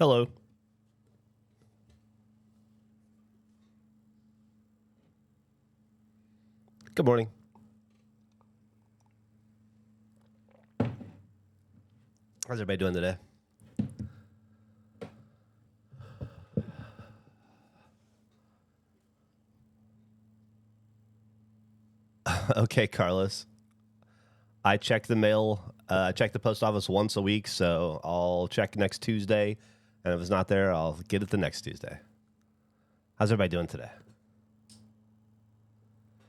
Hello. Good morning. How's everybody doing today? Okay, Carlos. I check the mail. I check the post office once a week, so I'll check next Tuesday. And if it's not there, I'll get it the next Tuesday. How's everybody doing today?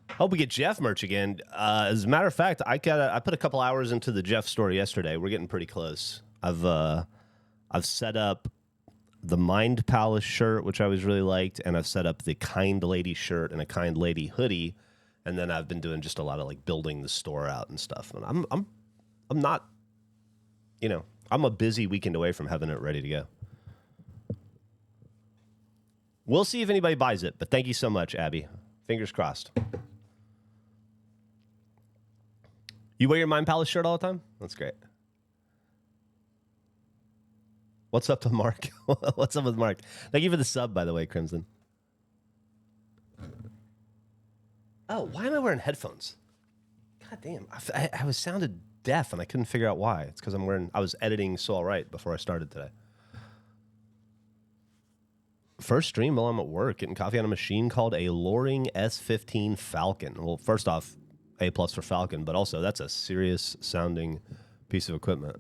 Hope we get Jeff merch again. As a matter of fact, I put a couple hours into the Jeff store yesterday. We're getting pretty close. I've set up the Mind Palace shirt, which I always really liked, and I've set up the Kind Lady shirt and a Kind Lady hoodie, and then I've been doing just a lot of like building the store out and stuff. And I'm not, I'm a busy weekend away from having it ready to go. We'll see if anybody buys it, but thank you so much, Abby. Fingers crossed. You wear your Mind Palace shirt all the time? That's great. What's up to Mark? What's up with Mark? Thank you for the sub, by the way, Crimson. Oh, why am I wearing headphones? God damn. I was sounded deaf, and I couldn't figure out why. It's because I was editing So All Right before I started today. First stream while I'm at work, getting coffee on a machine called a Loring S15 Falcon. Well, first off, A+ for Falcon, but also that's a serious sounding piece of equipment.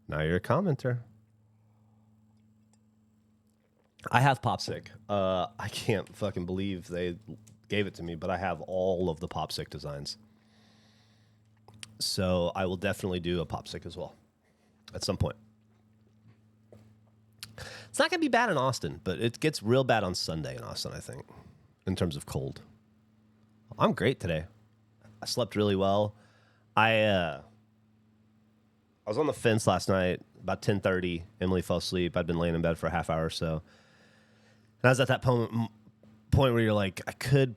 Now you're a commenter. I have Popsick. I can't fucking believe they gave it to me, but I have all of the Popsick designs. So I will definitely do a Popsick as well at some point. It's not going to be bad in Austin, but it gets real bad on Sunday in Austin, I think, in terms of cold. I'm great today. I slept really well. I was on the fence last night about 10:30. Emily fell asleep. I'd been laying in bed for a half hour or so. And I was at that point where you're like, if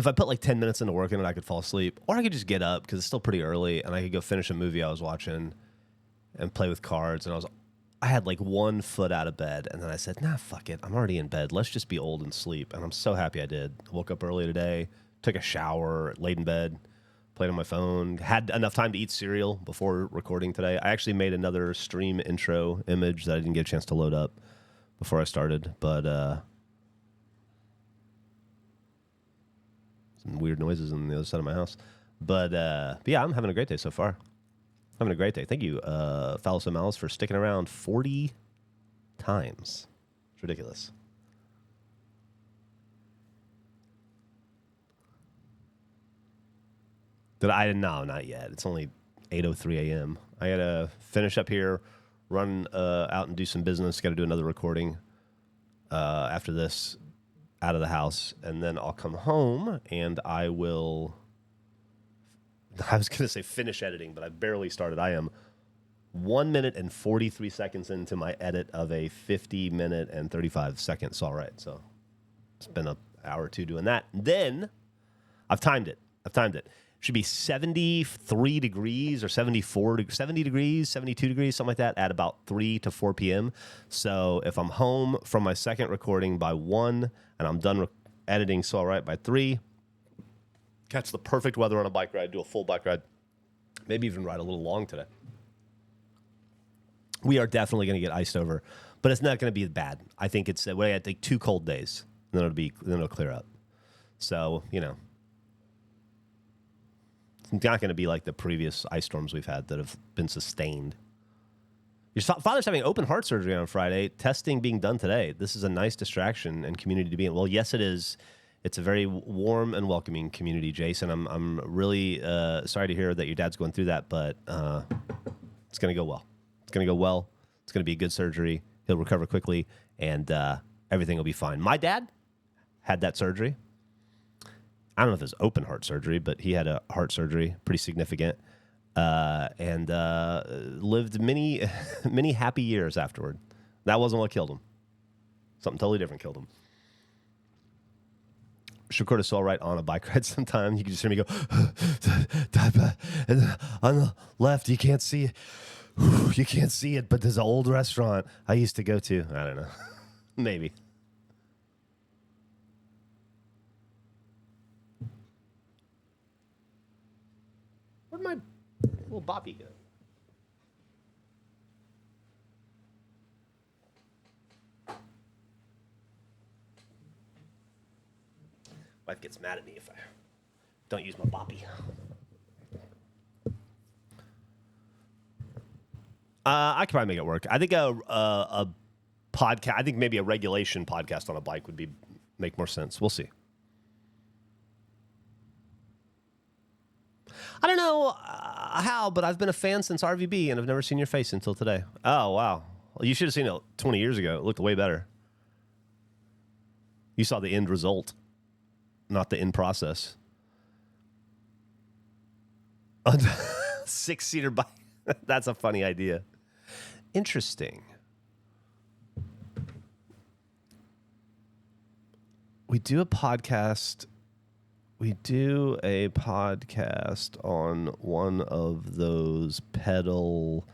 I put like 10 minutes into working, I could fall asleep. Or I could just get up because it's still pretty early, and I could go finish a movie I was watching and play with cards. And I had like 1 foot out of bed, and then I said, nah, fuck it. I'm already in bed. Let's just be old and sleep. And I'm so happy I did. I woke up early today, took a shower, laid in bed, played on my phone, had enough time to eat cereal before recording today. I actually made another stream intro image that I didn't get a chance to load up before I started, but some weird noises on the other side of my house. But yeah, I'm having a great day so far. Having a great day. Thank you, Phallus and Malice, for sticking around 40 times. It's ridiculous. No, not yet. It's only 8:03 a.m. I got to finish up here, run out and do some business. Got to do another recording after this out of the house. And then I'll come home and I was going to say finish editing, but I barely started. I am 1 minute and 43 seconds into my edit of a 50 minute and 35 seconds. All right. So it's been an hour or two doing that. And then I've timed it. Should be 73 degrees or 70 degrees, 72 degrees, something like that at about 3 to 4 p.m. So if I'm home from my second recording by 1 and I'm done editing So All Right by 3, catch the perfect weather on a bike ride, do a full bike ride, maybe even ride a little long today. We are definitely going to get iced over, but it's not going to be bad. I think we got to take 2 cold days, and then it'll clear up. So, it's not going to be like the previous ice storms we've had that have been sustained. Your father's having open heart surgery on Friday. Testing being done today. This is a nice distraction and community to be in. Well, yes, it is. It's a very warm and welcoming community, Jason. I'm really sorry to hear that your dad's going through that, but it's going to go well. It's going to go well. It's going to be a good surgery. He'll recover quickly, and everything will be fine. My dad had that surgery. I don't know if it was open heart surgery, but he had a heart surgery, pretty significant, and lived many, many happy years afterward. That wasn't what killed him. Something totally different killed him. Should record a So All Right on a bike ride sometime. You can just hear me go, and on the left, you can't see You can't see it, but there's an old restaurant I used to go to. I don't know. Maybe. Where'd my little boppy go? Wife gets mad at me if I don't use my boppy. I could probably make it work. I think a podcast. I think maybe a regulation podcast on a bike would make more sense. We'll see. I don't know how, but I've been a fan since RVB, and I've never seen your face until today. Oh wow! Well, you should have seen it 20 years ago. It looked way better. You saw the end result, not the end process. 6-seater bike. That's a funny idea. Interesting. We do a podcast on one of those pedal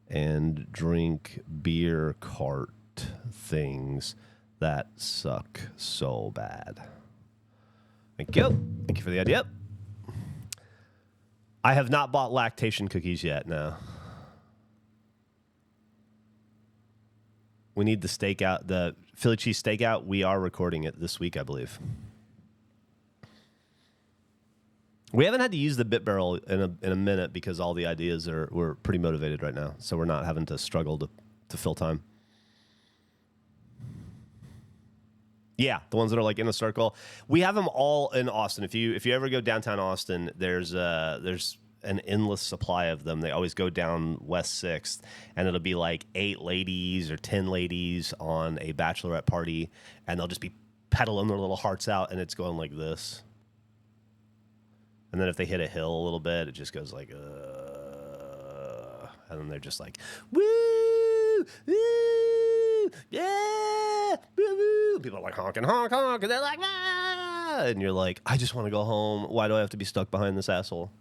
and drink beer cart things that suck so bad. Thank you. Thank you for the idea. I have not bought lactation cookies yet, no. We need the stakeout, the Philly cheese stakeout. We are recording it this week, I believe. We haven't had to use the bit barrel in a minute because all the ideas we're pretty motivated right now, so we're not having to struggle to fill time. Yeah, the ones that are like in a circle. We have them all in Austin. If you ever go downtown Austin, there's an endless supply of them. They always go down West 6th, and it'll be like 8 ladies or 10 ladies on a bachelorette party, and they'll just be pedaling their little hearts out, and it's going like this. And then if they hit a hill a little bit, it just goes like, and then they're just like, woo, woo, yeah, woo, woo. People are like honking, honk, honk, and they're like, ah, and you're like, I just want to go home. Why do I have to be stuck behind this asshole?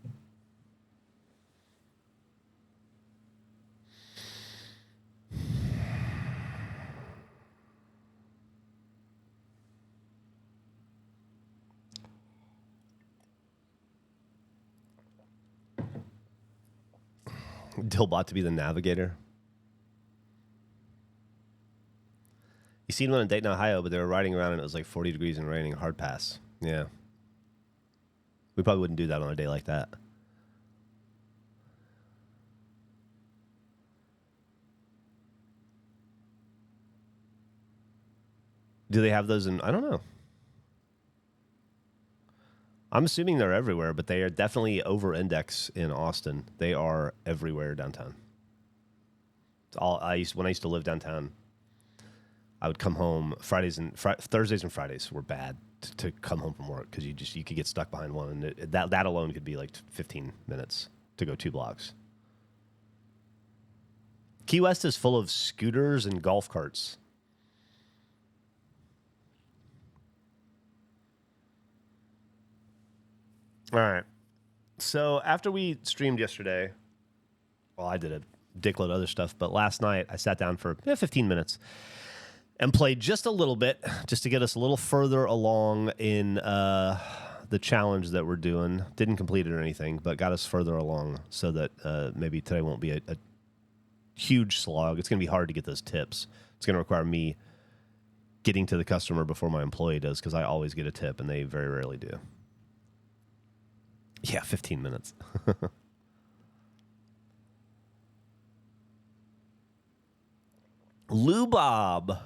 Dillbot to be the navigator. You seen one in Dayton, Ohio, but they were riding around and it was like 40 degrees and raining. Hard pass. Yeah. We probably wouldn't do that on a day like that. Do they have those in? I don't know. I'm assuming they're everywhere, but they are definitely over-index in Austin. They are everywhere downtown. It's all when I used to live downtown, I would come home Thursdays and Fridays were bad to come home from work because you could get stuck behind one, and that alone could be like 15 minutes to go 2 blocks. Key West is full of scooters and golf carts. All right. So after we streamed yesterday, well, I did a dickload of other stuff, but last night I sat down for 15 minutes and played just a little bit just to get us a little further along in the challenge that we're doing. Didn't complete it or anything, but got us further along so that maybe today won't be a huge slog. It's going to be hard to get those tips. It's going to require me getting to the customer before my employee does because I always get a tip and they very rarely do. Yeah, 15 minutes. Lou Bob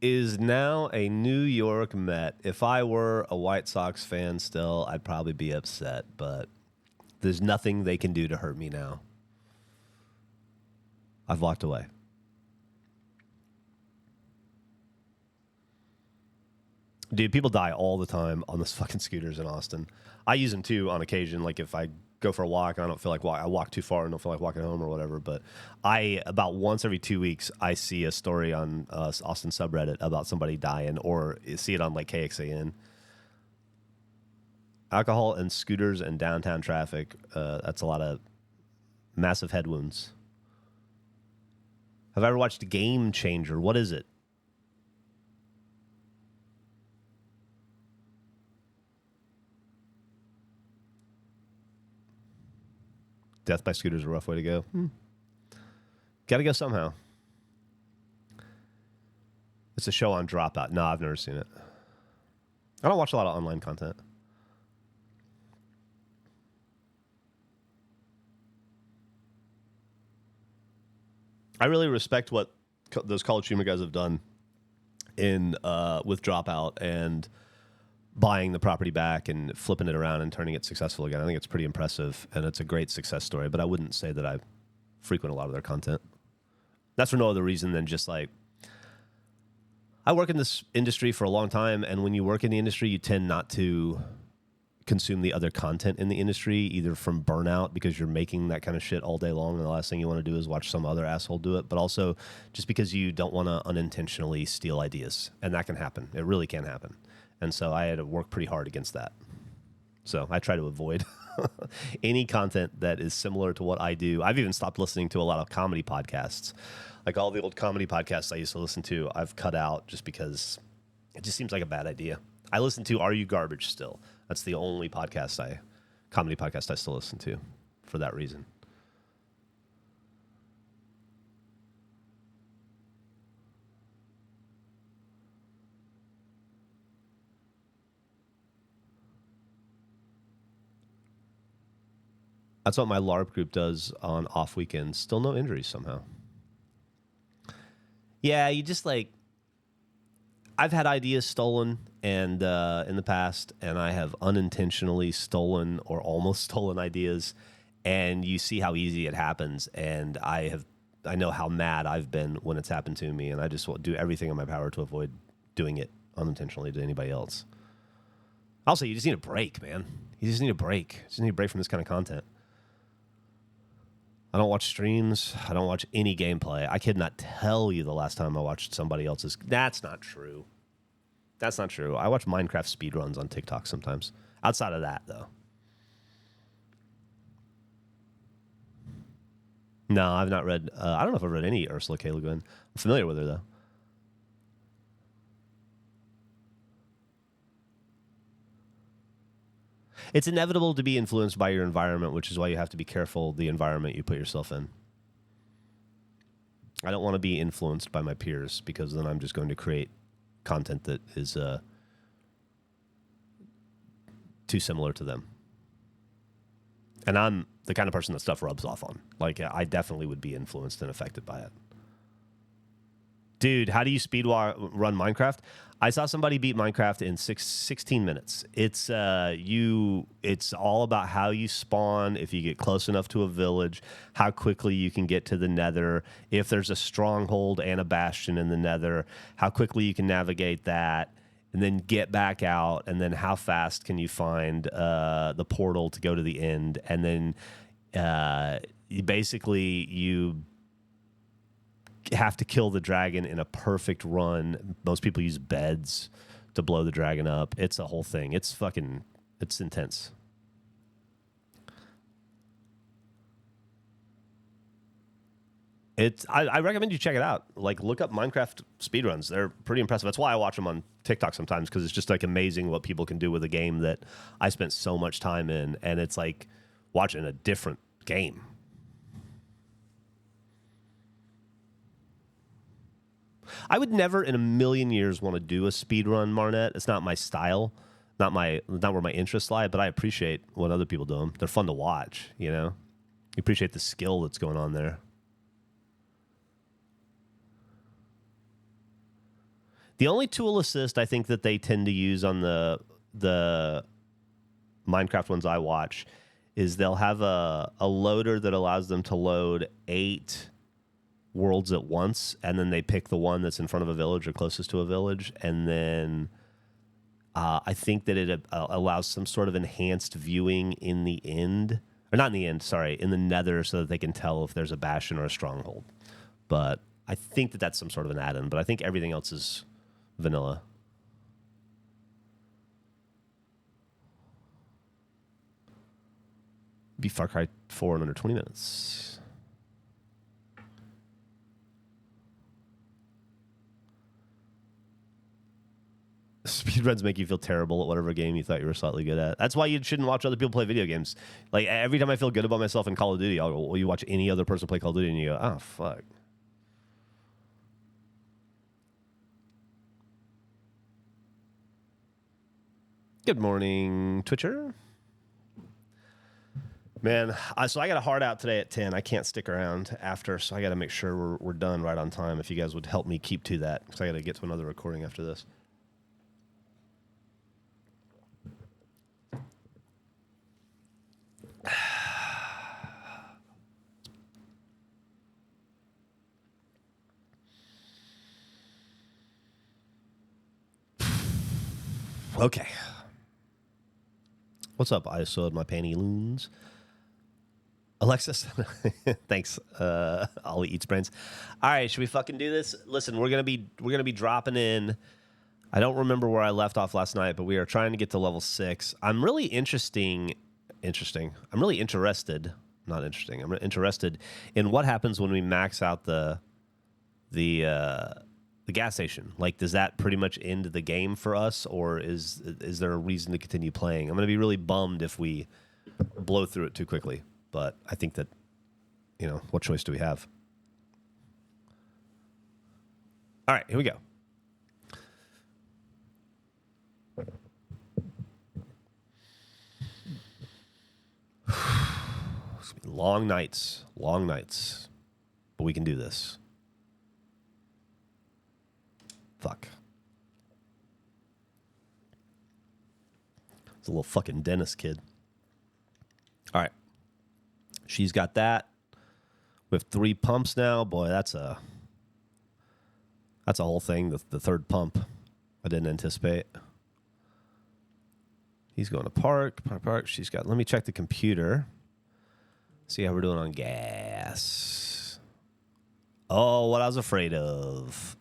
is now a New York Met. If I were a White Sox fan still, I'd probably be upset, but there's nothing they can do to hurt me now. I've walked away. Dude, people die all the time on those fucking scooters in Austin. I use them too on occasion. Like if I go for a walk and I don't feel like I walk too far and don't feel like walking home or whatever. But about once every 2 weeks, I see a story on Austin subreddit about somebody dying, or see it on like KXAN. Alcohol and scooters and downtown traffic. That's a lot of massive head wounds. Have I ever watched Game Changer? What is it? Death by Scooter is a rough way to go. Got to go somehow. It's a show on Dropout. No, I've never seen it. I don't watch a lot of online content. I really respect what those College Humor guys have done in with Dropout and buying the property back and flipping it around and turning it successful again. I think it's pretty impressive, and it's a great success story, but I wouldn't say that I frequent a lot of their content. That's for no other reason than just like, I work in this industry for a long time, and when you work in the industry, you tend not to consume the other content in the industry, either from burnout because you're making that kind of shit all day long, and the last thing you want to do is watch some other asshole do it, but also just because you don't want to unintentionally steal ideas, and that can happen. It really can happen. And so I had to work pretty hard against that. So I try to avoid any content that is similar to what I do. I've even stopped listening to a lot of comedy podcasts. Like all the old comedy podcasts I used to listen to, I've cut out just because it just seems like a bad idea. I listen to Are You Garbage still. That's the only comedy podcast I still listen to for that reason. That's what my LARP group does on off weekends. Still no injuries somehow. Yeah, you just like, I've had ideas stolen and in the past, and I have unintentionally stolen or almost stolen ideas, and you see how easy it happens, and I know how mad I've been when it's happened to me, and I just will do everything in my power to avoid doing it unintentionally to anybody else. Also, you just need a break, man. You just need a break. You just need a break from this kind of content. I don't watch streams. I don't watch any gameplay. I could not tell you the last time I watched somebody else's. That's not true. That's not true. I watch Minecraft speedruns on TikTok sometimes. Outside of that, though. No, I've not read. I don't know if I've read any Ursula K. Le Guin. I'm familiar with her, though. It's inevitable to be influenced by your environment, which is why you have to be careful the environment you put yourself in. I don't want to be influenced by my peers because then I'm just going to create content that is too similar to them. And I'm the kind of person that stuff rubs off on. Like, I definitely would be influenced and affected by it. Dude, how do you run Minecraft? I saw somebody beat Minecraft in 16 minutes. It's all about how you spawn, if you get close enough to a village, how quickly you can get to the nether, if there's a stronghold and a bastion in the nether, how quickly you can navigate that, and then get back out, and then how fast can you find the portal to go to the end, and then you have to kill the dragon in a perfect run. Most people use beds to blow the dragon up. It's a whole thing. It's intense. I recommend you check it out. Like, look up Minecraft speedruns. They're pretty impressive. That's why I watch them on TikTok sometimes, because it's just like amazing what people can do with a game that I spent so much time in, and it's like watching a different game. I would never in a million years want to do a speed run, Marnette. It's not my style, not where my interests lie, but I appreciate when other people do them. They're fun to watch, you know? You appreciate the skill that's going on there. The only tool assist I think that they tend to use on the Minecraft ones I watch is they'll have a loader that allows them to load 8 worlds at once, and then they pick the one that's in front of a village or closest to a village, and then I think that it allows some sort of enhanced viewing in the end, or not in the end, sorry, in the nether, so that they can tell if there's a bastion or a stronghold. But I think that that's some sort of an add-in, but I think everything else is vanilla. Be Far Cry 4 in under 20 minutes. Speedruns make you feel terrible at whatever game you thought you were slightly good at. That's why you shouldn't watch other people play video games. Like, every time I feel good about myself in Call of Duty, I'll go, well, you watch any other person play Call of Duty, and you go, oh, fuck. Good morning, Twitcher. Man, so I got a hard out today at 10. I can't stick around after, so I got to make sure we're done right on time. If you guys would help me keep to that, because I got to get to another recording after this. Okay. What's up, ISO and my panty loons? Alexis, thanks. Ollie eats brains. All right, should we fucking do this? Listen, we're gonna be dropping in. I don't remember where I left off last night, but we are trying to get to level 6. I'm really interested. I'm really interested. Not interesting. I'm interested in what happens when we max out the gas station. Like, does that pretty much end the game for us, or is there a reason to continue playing? I'm gonna be really bummed if we blow through it too quickly. But I think that, what choice do we have? All right, here we go. Long nights, but we can do this. Fuck. It's a little fucking dentist kid. All right. She's got that. We have 3 pumps now. Boy, that's a whole thing. The third pump, I didn't anticipate. He's going to park. She's got. Let me check the computer. See how we're doing on gas. Oh, what I was afraid of.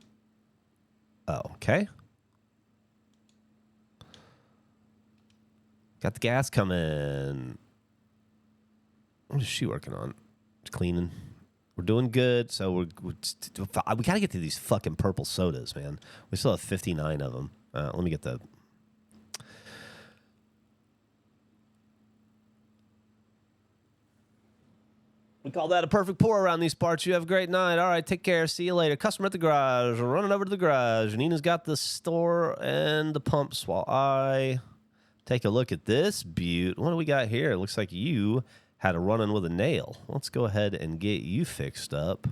Oh, okay. Got the gas coming. What is she working on? Just cleaning. We're doing good. So we got to get to these fucking purple sodas, man. We still have 59 of them. Let me get the... We call that a perfect pour around these parts. You have a great night. All right, take care. See you later. Customer at the garage. We're running over to the garage. Nina's got the store and the pumps while I take a look at this beaut. What do we got here? It looks like you had a run-in with a nail. Let's go ahead and get you fixed up.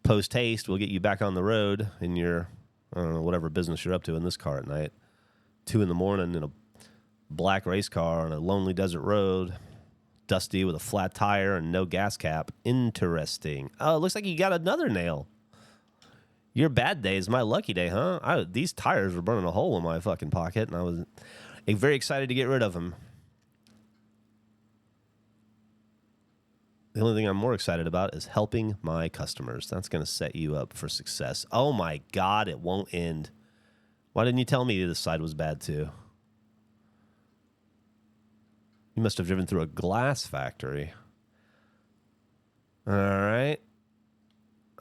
Post haste, we'll get you back on the road in your, I don't know, whatever business you're up to in this car at night. 2 in the morning in a black race car on a lonely desert road. Dusty with a flat tire and no gas cap. Interesting. Oh, it looks like you got another nail. Your bad day is my lucky day, huh? These tires were burning a hole in my fucking pocket, and I was very excited to get rid of them. The only thing I'm more excited about is helping my customers. That's going to set you up for success. Oh, my God, it won't end. Why didn't you tell me this side was bad, too? You must have driven through a glass factory. All right.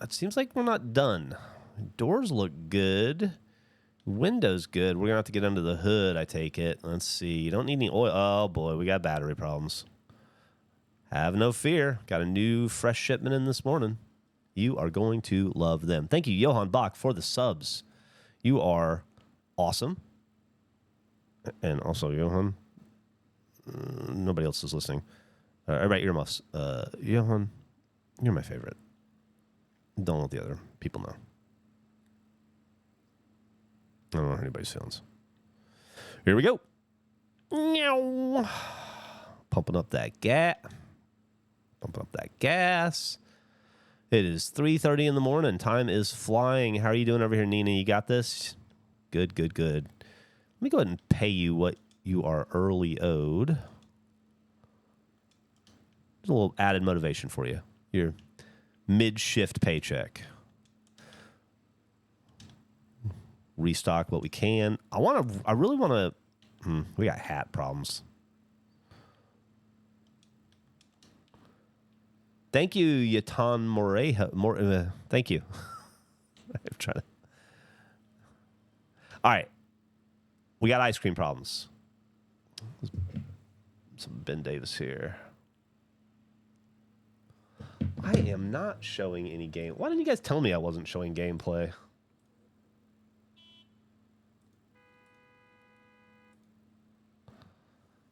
It seems like we're not done. Doors look good. Windows good. We're going to have to get under the hood, I take it. Let's see. You don't need any oil. Oh, boy, we got battery problems. Have no fear. Got a new fresh shipment in this morning. You are going to love them. Thank you, Johan Bach, for the subs. You are awesome. And also, Johan, nobody else is listening. Everybody, earmuffs. Johan, you're my favorite. Don't let the other people know. I don't know anybody's feelings. Here we go. Meow. Pumping up that gas. It is 3:30 in the morning. Time is flying. How are you doing over here, Nina? You got this? Good. Let me go ahead and pay you what you are early owed. There's a little added motivation for you. Your mid-shift paycheck. Restock what we can. I really want to... we got hat problems. Thank you, Yatan Morejo. Thank you. I'm trying to... All right. We got ice cream problems. Some Ben Davis here. I am not showing any game. Why didn't you guys tell me I wasn't showing gameplay?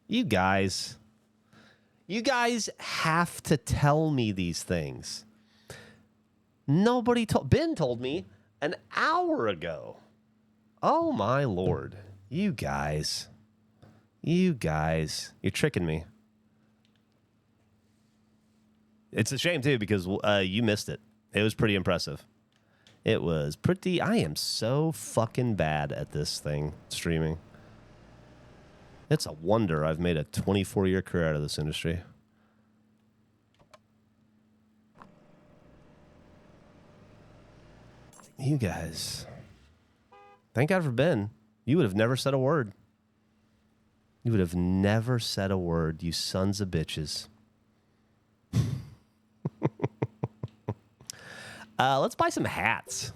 You guys have to tell me these things. Nobody told. Ben told me an hour ago. Oh my Lord. You guys, you're tricking me. It's a shame too, because you missed it. It was pretty impressive. It was pretty. I am so fucking bad at this thing, streaming. It's a wonder I've made a 24-year career out of this industry. You guys. Thank God for Ben. You would have never said a word. You would have never said a word, you sons of bitches. Let's buy some hats.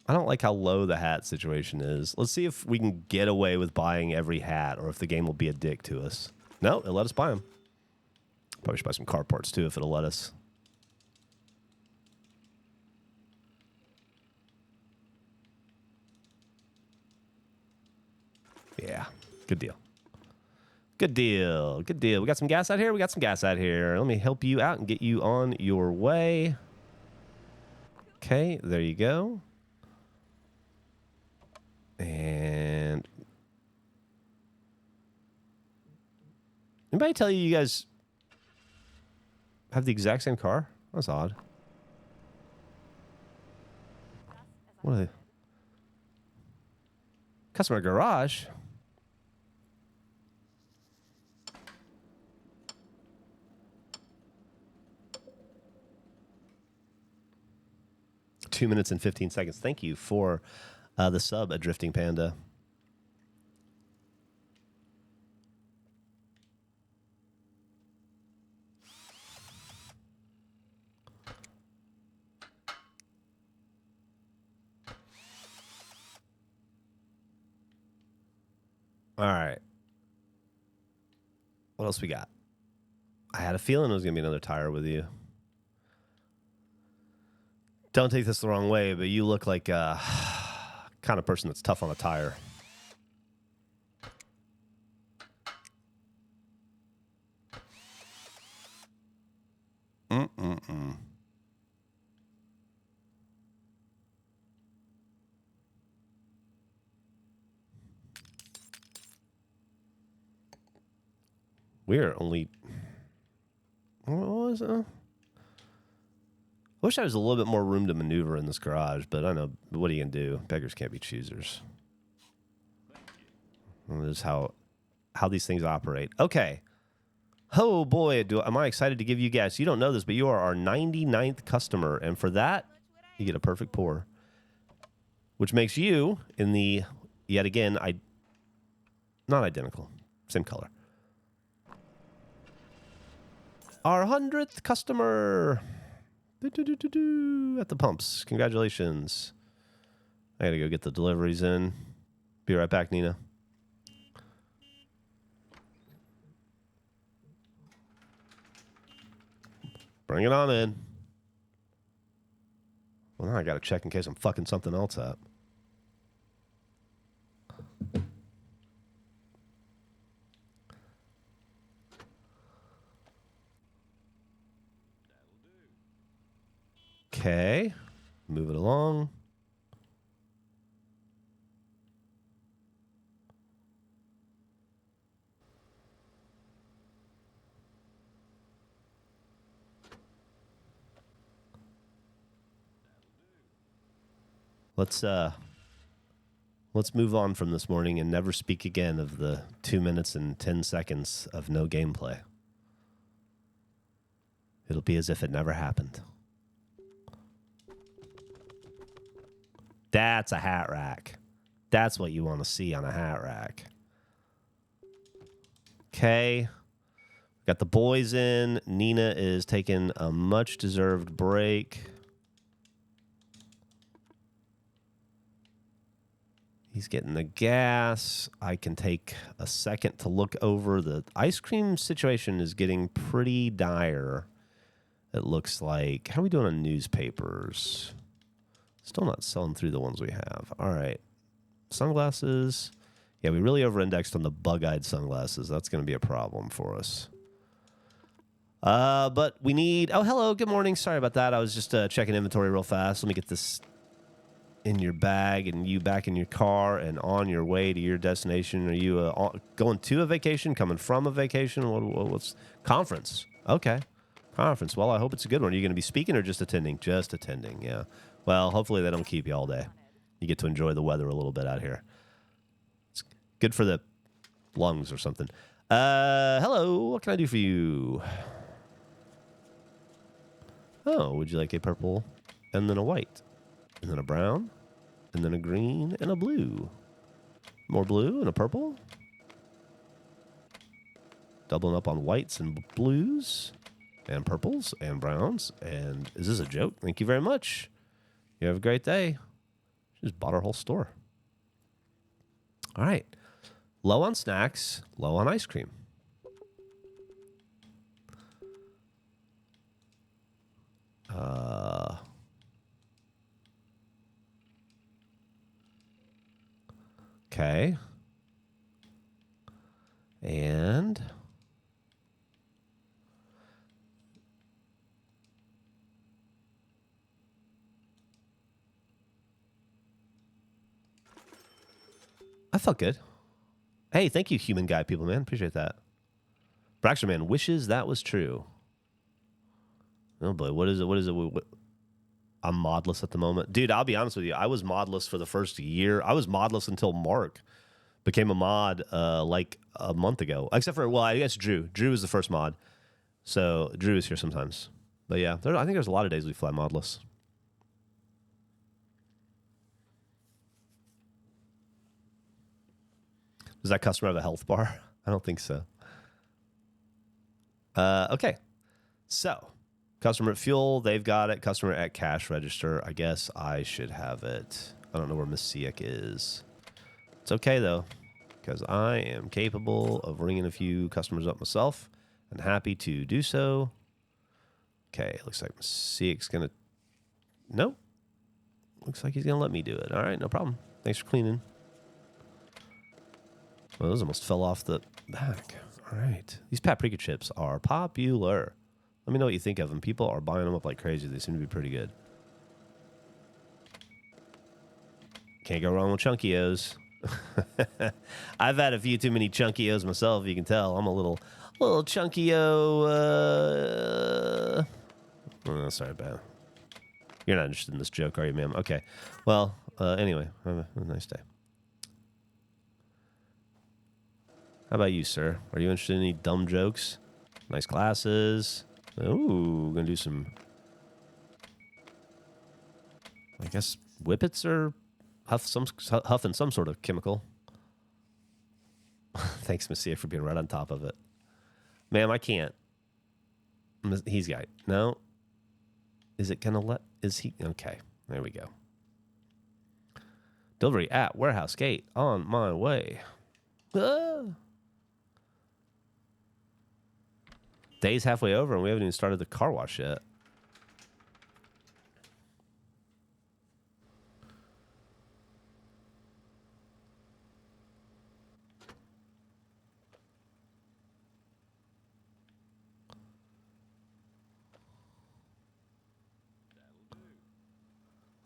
I don't like how low the hat situation is. Let's see if we can get away with buying every hat, or if the game will be a dick to us. No, it'll let us buy them. Probably should buy some car parts too if it'll let us. Yeah, good deal. Good deal. Good deal. We got some gas out here. We got some gas out here. Let me help you out and get you on your way. Okay, there you go. And anybody tell you guys have the exact same car? That's odd. What are they? Customer garage. Two minutes and 15 seconds. Thank you for the sub, A Drifting Panda. All right. What else we got? I had a feeling it was going to be another tire with you. Don't take this the wrong way, but you look like a kind of person that's tough on a tire. We're only... What was it? I wish there was a little bit more room to maneuver in this garage, but I know, what are you going to do? Beggars can't be choosers. This is how these things operate. Okay. Oh, boy, am I excited to give you guys. You don't know this, but you are our 99th customer, and for that, you get a perfect pour. Which makes you, in the, yet again, not identical, same color. Our 100th customer at the pumps. Congratulations. I gotta go get the deliveries in. Be right back, Nina. Bring it on in. Well, now I gotta check in case I'm fucking something else up. Okay, move it along. Let's move on from this morning and never speak again of the 2 minutes and 10 seconds of no gameplay. It'll be as if it never happened. That's a hat rack. That's what you want to see on a hat rack. Okay. Got the boys in. Nina is taking a much-deserved break. He's getting the gas. I can take a second to look over. The ice cream situation is getting pretty dire. It looks like. How are we doing on newspapers? Still not selling through the ones we have. All right. Sunglasses. Yeah, we really over-indexed on the bug-eyed sunglasses. That's going to be a problem for us. But we need... Oh, hello. Good morning. Sorry about that. I was just checking inventory real fast. Let me get this in your bag and you back in your car and on your way to your destination. Are you going to a vacation, coming from a vacation? What's conference? Okay. Conference. Well, I hope it's a good one. Are you going to be speaking or just attending? Just attending, yeah. Well, hopefully they don't keep you all day. You get to enjoy the weather a little bit out here. It's good for the lungs or something. Hello. What can I do for you? Oh, would you like a purple and then a white and then a brown and then a green and a blue? More blue and a purple? Doubling up on whites and blues and purples and browns. And is this a joke? Thank you very much. You have a great day. Just bought our whole store. All right. Low on snacks, low on ice cream. Okay. And I felt good. Hey, thank you, human guy people, man. Appreciate that. Braxter man wishes that was true. Oh boy, what is it? I'm modless at the moment. Dude, I'll be honest with you. I was modless for the first year. I was modless until Mark became a mod like a month ago. Except for, well, I guess Drew. Drew was the first mod. So Drew is here sometimes. But yeah, I think there's a lot of days we fly modless. Does that customer have a health bar? I don't think so. Okay. So, customer at fuel, they've got it. Customer at cash register. I guess I should have it. I don't know where Miss Siak is. It's okay, though, because I am capable of ringing a few customers up myself and happy to do so. Okay, looks like Miss Siak's going to... Nope. Looks like he's going to let me do it. All right, no problem. Thanks for cleaning. Well, those almost fell off the back. All right. These paprika chips are popular. Let me know what you think of them. People are buying them up like crazy. They seem to be pretty good. Can't go wrong with Chunkios. I've had a few too many Chunkios myself, you can tell. I'm a little Chunkio. Oh, sorry, bad. You're not interested in this joke, are you, ma'am? Okay. Well, anyway, have a nice day. How about you, sir? Are you interested in any dumb jokes? Nice glasses. Ooh, gonna do some... I guess whippets or huffing some sort of chemical. Thanks, Messia, for being right on top of it. Ma'am, I can't. He's got... No. Is it gonna let... Is he... Okay, there we go. Delivery at warehouse gate. On my way. Ah. Day's halfway over and we haven't even started the car wash yet.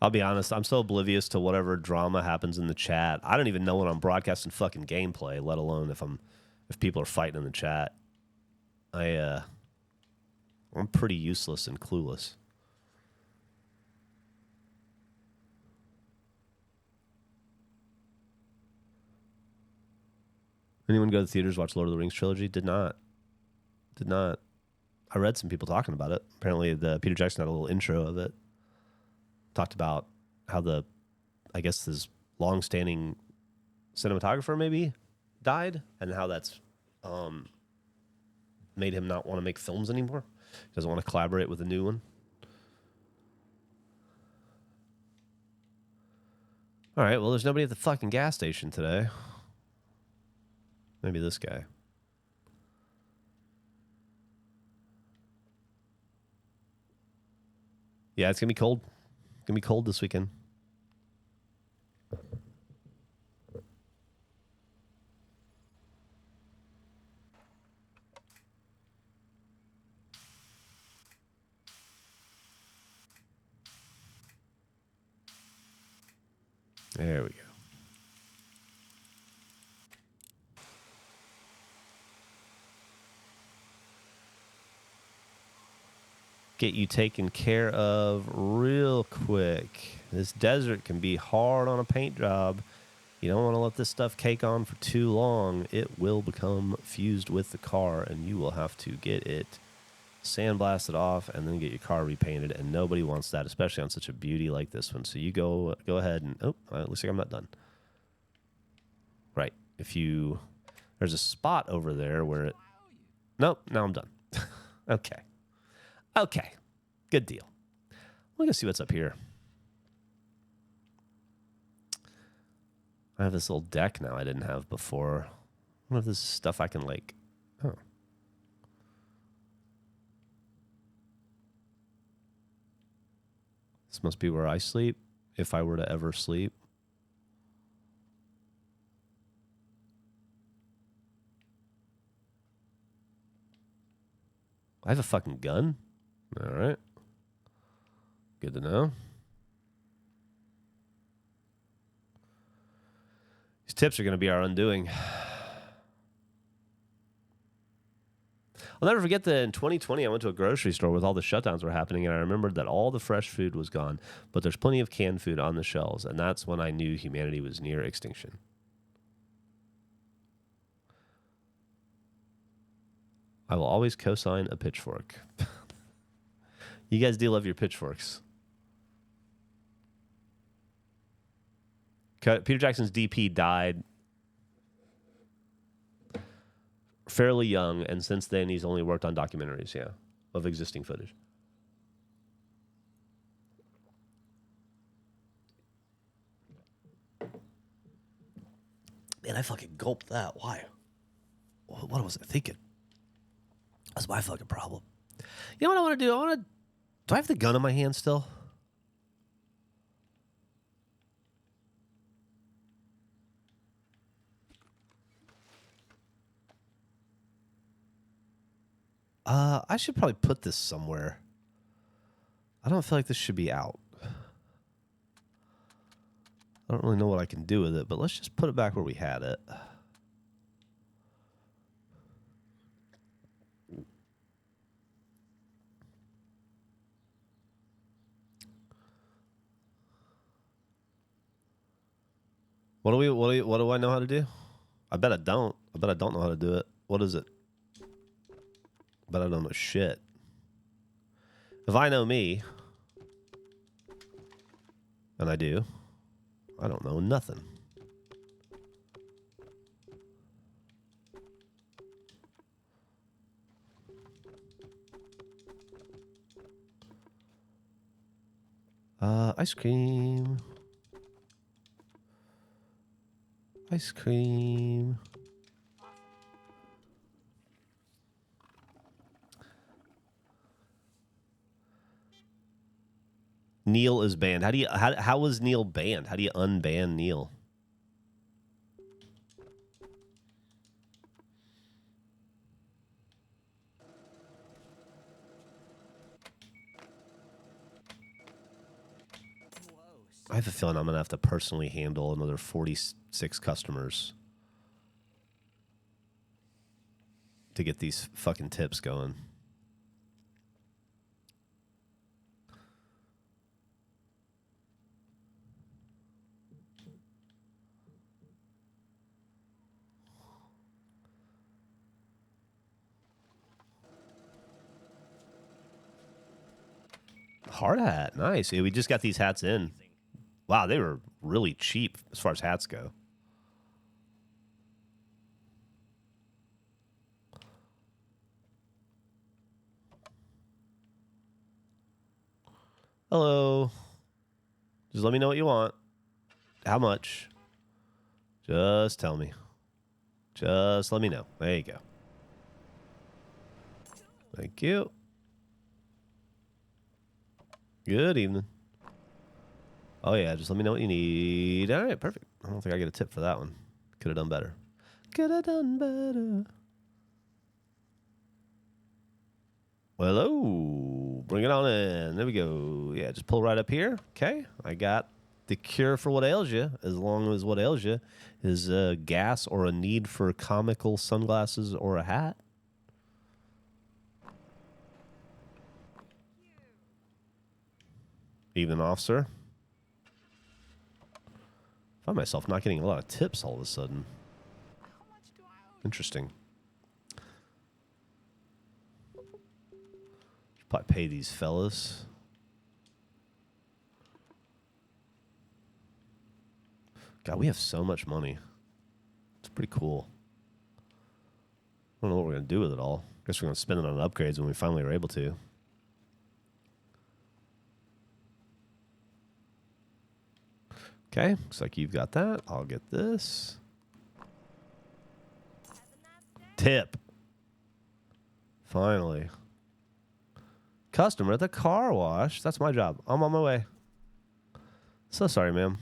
I'll be honest, I'm so oblivious to whatever drama happens in the chat. I don't even know when I'm broadcasting fucking gameplay, let alone if people are fighting in the chat. I'm pretty useless and clueless. Anyone go to the theaters, watch Lord of the Rings trilogy? Did not. I read some people talking about it. Apparently, the Peter Jackson had a little intro of it. Talked about how I guess his long-standing cinematographer maybe died, and how that's made him not want to make films anymore. He doesn't want to collaborate with a new one. All right, well, there's nobody at the fucking gas station today. Maybe this guy. Yeah, it's going to be cold. It's going to be cold this weekend. There we go. Get you taken care of real quick. This desert can be hard on a paint job. You don't want to let this stuff cake on for too long. It will become fused with the car, and you will have to get it sandblasted off and then get your car repainted. And nobody wants that, especially on such a beauty like this one. So you go ahead and it looks like I'm not done. Right. There's a spot over there where it. Nope. Now I'm done. Okay. Okay. Good deal. We're going to see what's up here. I have this little deck now I didn't have before. I wonder if this is stuff I can like. Oh. This must be where I sleep, if I were to ever sleep. I have a fucking gun? All right. Good to know. These tips are going to be our undoing. I'll never forget that in 2020, I went to a grocery store with all the shutdowns were happening, and I remembered that all the fresh food was gone, but there's plenty of canned food on the shelves, and that's when I knew humanity was near extinction. I will always co-sign a pitchfork. You guys do love your pitchforks. Peter Jackson's DP died fairly young, and since then he's only worked on documentaries, of existing footage. Man, I fucking gulped that. Why? What was I thinking? That's my fucking problem. You know what I want to do? Do I have the gun in my hand still? I should probably put this somewhere. I don't feel like this should be out. I don't really know what I can do with it, but let's just put it back where we had it. What do I know how to do? I bet I don't. I bet I don't know how to do it. What is it? I bet I don't know shit. If I know me, and I do, I don't know nothing. Ice cream. Ice cream. Neil is banned. How was Neil banned? How do you unban Neil? I have a feeling I'm going to have to personally handle another 46 customers to get these fucking tips going. Hard hat. Nice. Yeah, we just got these hats in. Wow, they were really cheap as far as hats go. Hello. Just let me know what you want. How much? Just tell me. Just let me know. There you go. Thank you. Good evening. Oh, yeah. Just let me know what you need. All right. Perfect. I don't think I get a tip for that one. Could have done better. Could have done better. Well, hello. Bring it on in. There we go. Yeah, just pull right up here. Okay. I got the cure for what ails you, as long as what ails you is gas or a need for comical sunglasses or a hat. Evening, officer. I find myself not getting a lot of tips all of a sudden. Interesting. Should probably pay these fellas. God, we have so much money. It's pretty cool. I don't know what we're going to do with it all. Guess we're going to spend it on upgrades when we finally are able to. Okay, looks like you've got that. I'll get this. Tip. Finally. Customer at the car wash. That's my job. I'm on my way. So sorry, ma'am.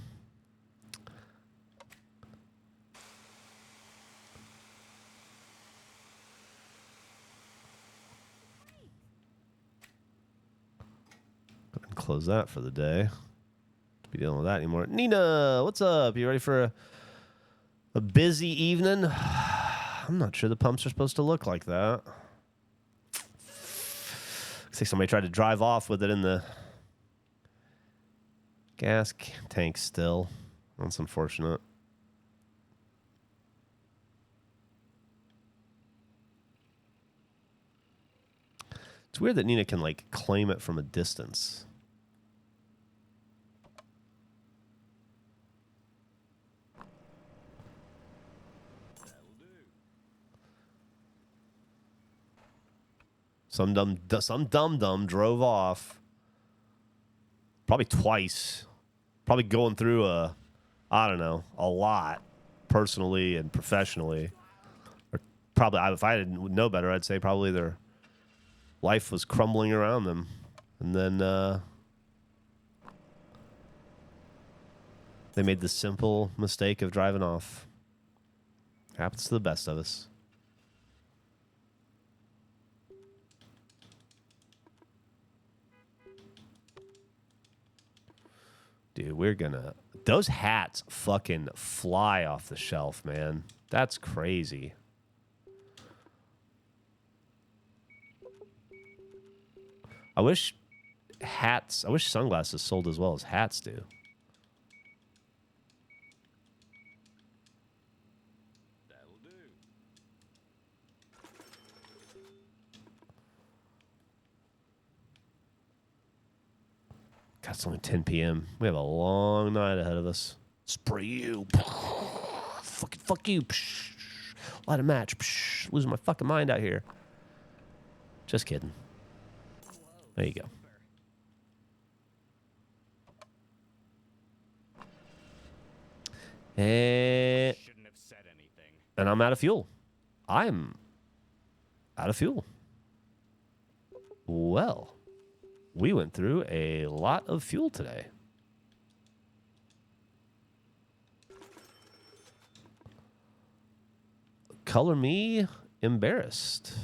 Go ahead and close that for the day. Be dealing with that anymore. Nina, what's up? You ready for a busy evening? I'm not sure the pumps are supposed to look like that. Looks like somebody tried to drive off with it in the gas tank still. That's unfortunate. It's weird that Nina can, like, claim it from a distance. Some dumb drove off. Probably twice. Probably going through a lot, personally and professionally. Or probably, if I didn't know better, I'd say probably their life was crumbling around them. And then they made the simple mistake of driving off. Happens to the best of us. Dude, we're gonna... Those hats fucking fly off the shelf, man. That's crazy. I wish sunglasses sold as well as hats do. That'll do. God, it's only 10 p.m. We have a long night ahead of us. Spray you. Fuck you. Light a match. Losing my fucking mind out here. Just kidding. There you go. And Shouldn't have said anything. And I'm out of fuel. I'm out of fuel. Well, we went through a lot of fuel today. Color me embarrassed.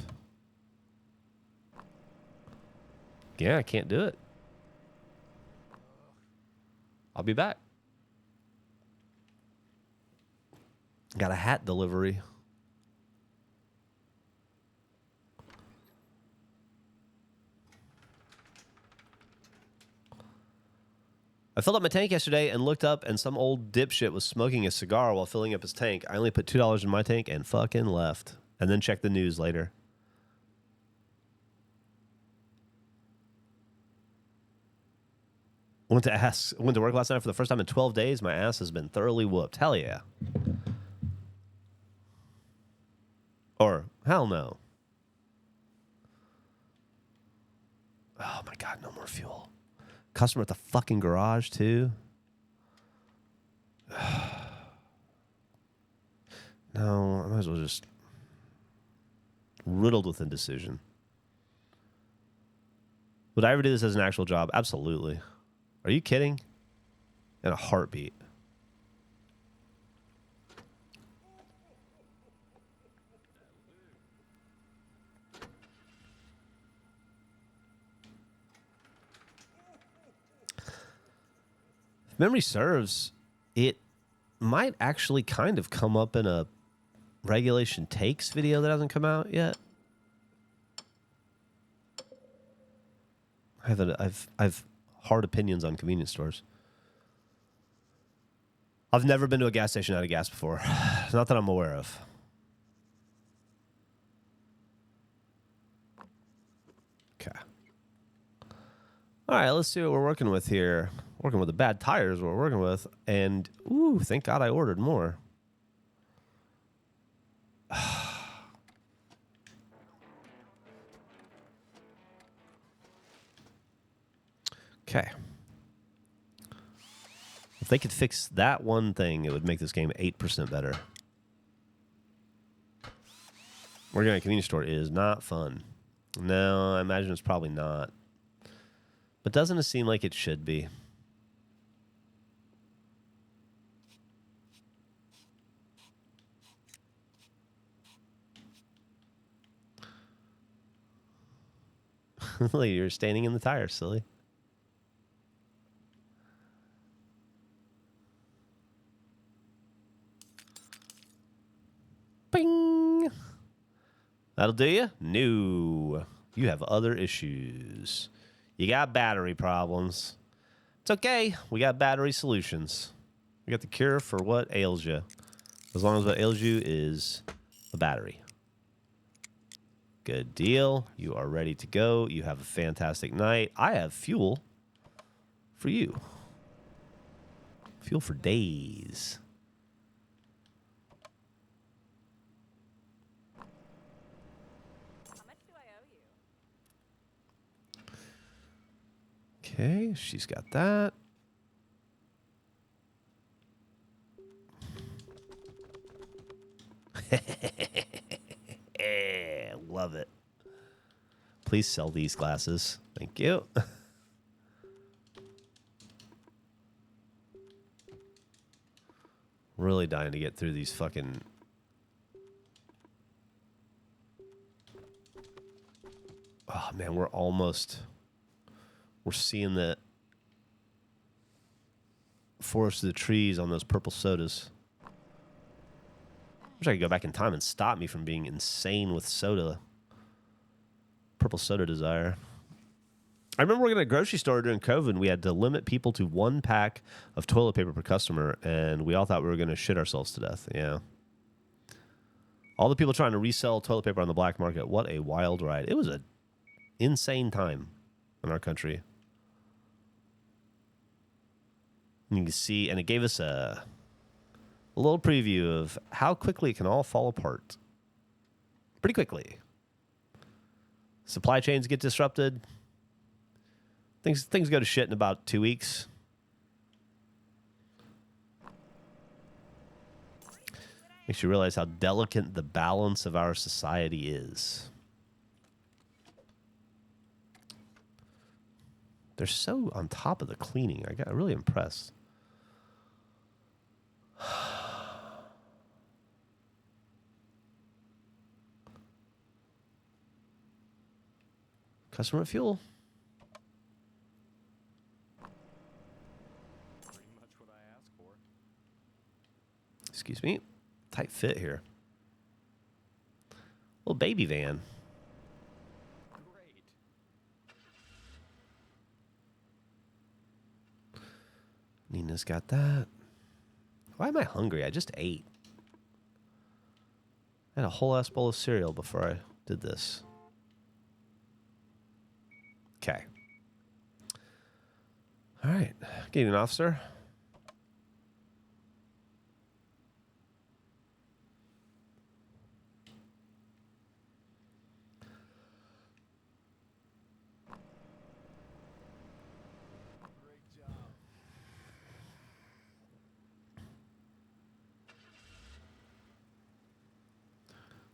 Yeah, I can't do it. I'll be back. Got a hat delivery. I filled up my tank yesterday and looked up, and some old dipshit was smoking a cigar while filling up his tank. I only put $2 in my tank and fucking left. And then checked the news later. Went to work last night for the first time in 12 days. My ass has been thoroughly whooped. Hell yeah. Or, hell no. Oh my God, no more fuel. Customer at the fucking garage, too. No, I might as well just riddled with indecision. Would I ever do this as an actual job? Absolutely. Are you kidding? In a heartbeat. If memory serves, it might actually kind of come up in a regulation takes video that hasn't come out yet. I've hard opinions on convenience stores. I've never been to a gas station out of gas before. Not that I'm aware of. Okay. All right, let's see what we're working with here. Working with the bad tires we're working with. And, ooh, thank God I ordered more. Okay. If they could fix that one thing, it would make this game 8% better. Working at a convenience store is not fun. No, I imagine it's probably not. But doesn't it seem like it should be? You're standing in the tire, silly. Bing! That'll do you? No. You have other issues. You got battery problems. It's okay. We got battery solutions. We got the cure for what ails you. As long as what ails you is the battery. Good deal. You are ready to go. You have a fantastic night. I have fuel for you. Fuel for days. How much do I owe you? Okay, she's got that. Love it. Please sell these glasses. Thank you. Really dying to get through these fucking... Oh, man, we're almost... We're seeing the forest of the trees on those purple sodas. Wish I could go back in time and stop me from being insane with soda. Purple soda desire. I remember working at a grocery store during COVID, and we had to limit people to 1 pack of toilet paper per customer, and we all thought we were going to shit ourselves to death. Yeah. All the people trying to resell toilet paper on the black market. What a wild ride. It was an insane time in our country. And you can see, and it gave us a little preview of how quickly it can all fall apart. Pretty quickly. Supply chains get disrupted. Things go to shit in about 2 weeks. Makes you realize how delicate the balance of our society is. They're so on top of the cleaning. I got really impressed. Customer fuel. Pretty much what I asked for. Excuse me. Tight fit here. Little baby van. Great. Nina's got that. Why am I hungry? I just ate. I had a whole ass bowl of cereal before I did this. Okay. All right. Good evening, officer. Great job.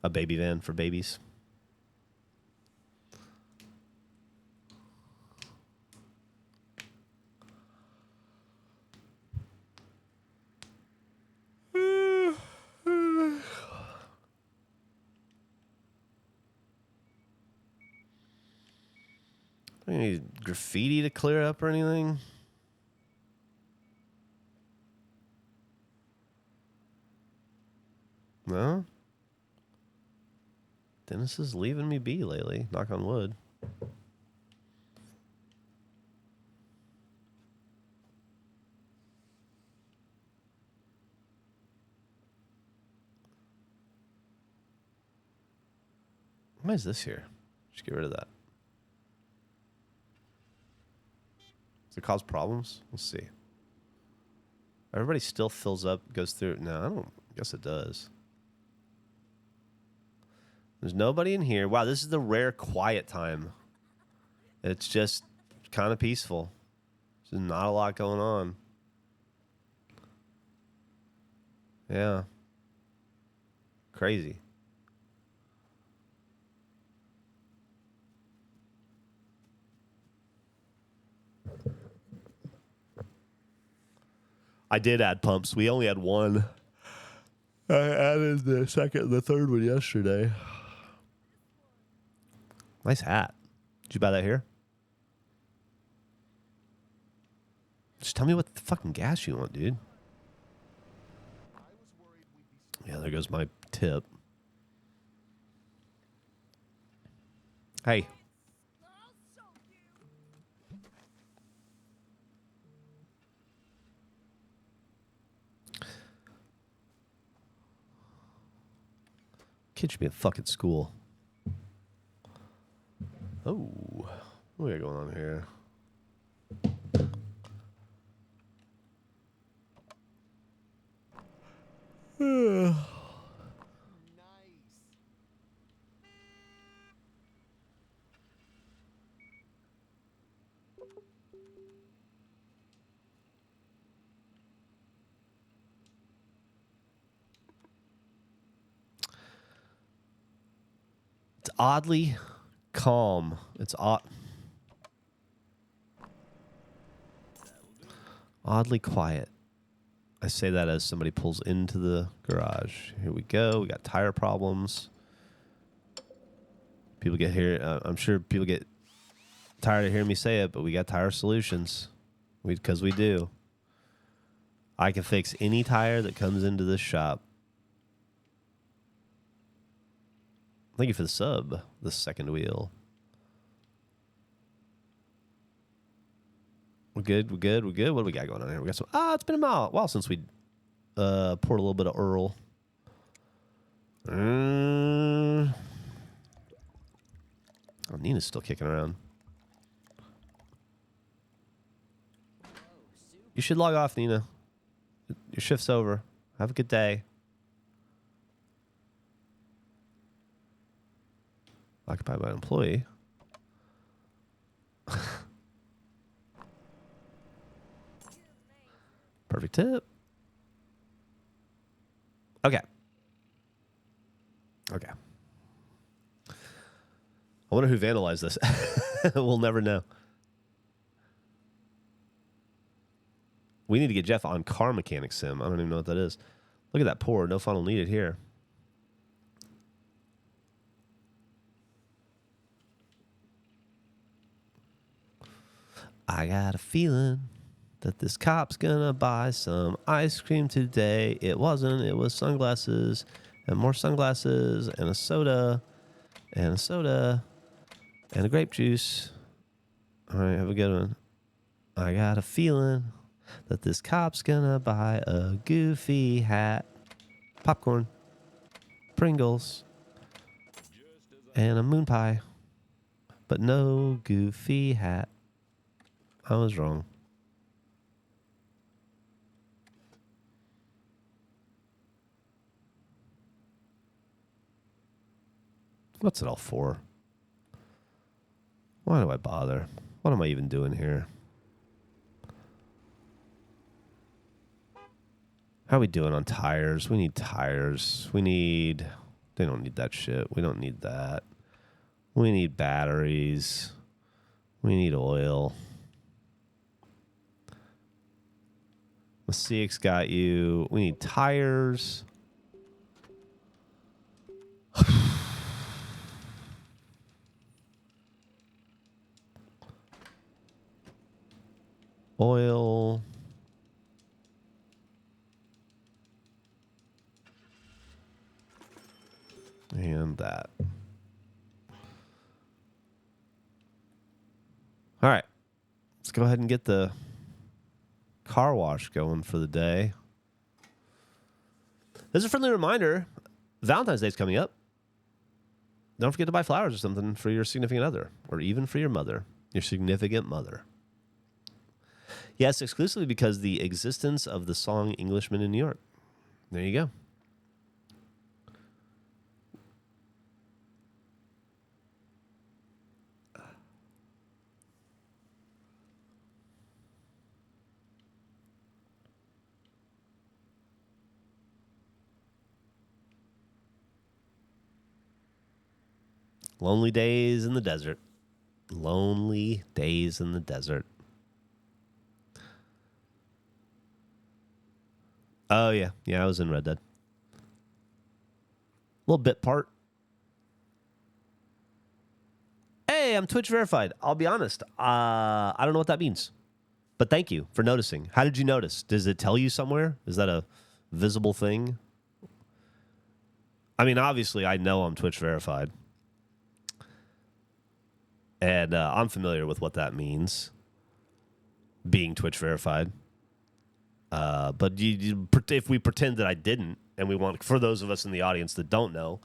A baby van for babies. Any graffiti to clear up or anything? No? Dennis is leaving me be lately. Knock on wood. Why is this here? Just get rid of that. Does it cause problems? Let's see. Everybody still fills up, goes through. No, I don't guess it does. There's nobody in here. Wow, this is the rare quiet time. It's just kind of peaceful. There's not a lot going on. Yeah. Crazy. I did add pumps. We only had one. I added the second and the third one yesterday. Nice hat. Did you buy that here? Just tell me what the fucking gas you want, dude. Yeah, there goes my tip. Hey. Kid should be in fucking school. Oh. What we got going on here? It's oddly calm. It's oddly quiet. I say that as somebody pulls into the garage. Here we go. We got tire problems. People get here. I'm sure people get tired of hearing me say it, but we got tire solutions. Because we do. I can fix any tire that comes into this shop. Thank you for the sub, the second wheel. We're good, we're good, we're good. What do we got going on here? We got some. It's been a while since we poured a little bit of Earl. Oh, Nina's still kicking around. You should log off, Nina. Your shift's over. Have a good day. Occupied by an employee. Perfect tip. Okay. Okay. I wonder who vandalized this. We'll never know. We need to get Jeff on Car Mechanic Sim. I don't even know what that is. Look at that pour. No funnel needed here. I got a feeling that this cop's gonna buy some ice cream today. It wasn't. It was sunglasses and more sunglasses and a soda and a soda and a grape juice. All right, have a good one. I got a feeling that this cop's gonna buy a goofy hat, popcorn, Pringles, and a moon pie, but no goofy hat. I was wrong. What's it all for? Why do I bother? What am I even doing here? How are we doing on tires? We need tires. We need They don't need that shit. We don't need that. We need batteries. We need oil. The CX got you. We need tires. Oil. And that. All right. Let's go ahead and get the car wash going for the day. As a friendly reminder, Valentine's Day is coming up. Don't forget to buy flowers or something for your significant other, or even for your mother, your significant mother. Yes, exclusively because the existence of the song Englishman in New York. There you go. Lonely days in the desert. Lonely days in the desert. Oh, yeah. Yeah, I was in Red Dead. Little bit part. Hey, I'm Twitch verified. I'll be honest. I don't know what that means. But thank you for noticing. How did you notice? Does it tell you somewhere? Is that a visible thing? I mean, obviously, I know I'm Twitch verified. And I'm familiar with what that means, being Twitch verified. But if we pretend that I didn't, and we want, for those of us in the audience that don't know,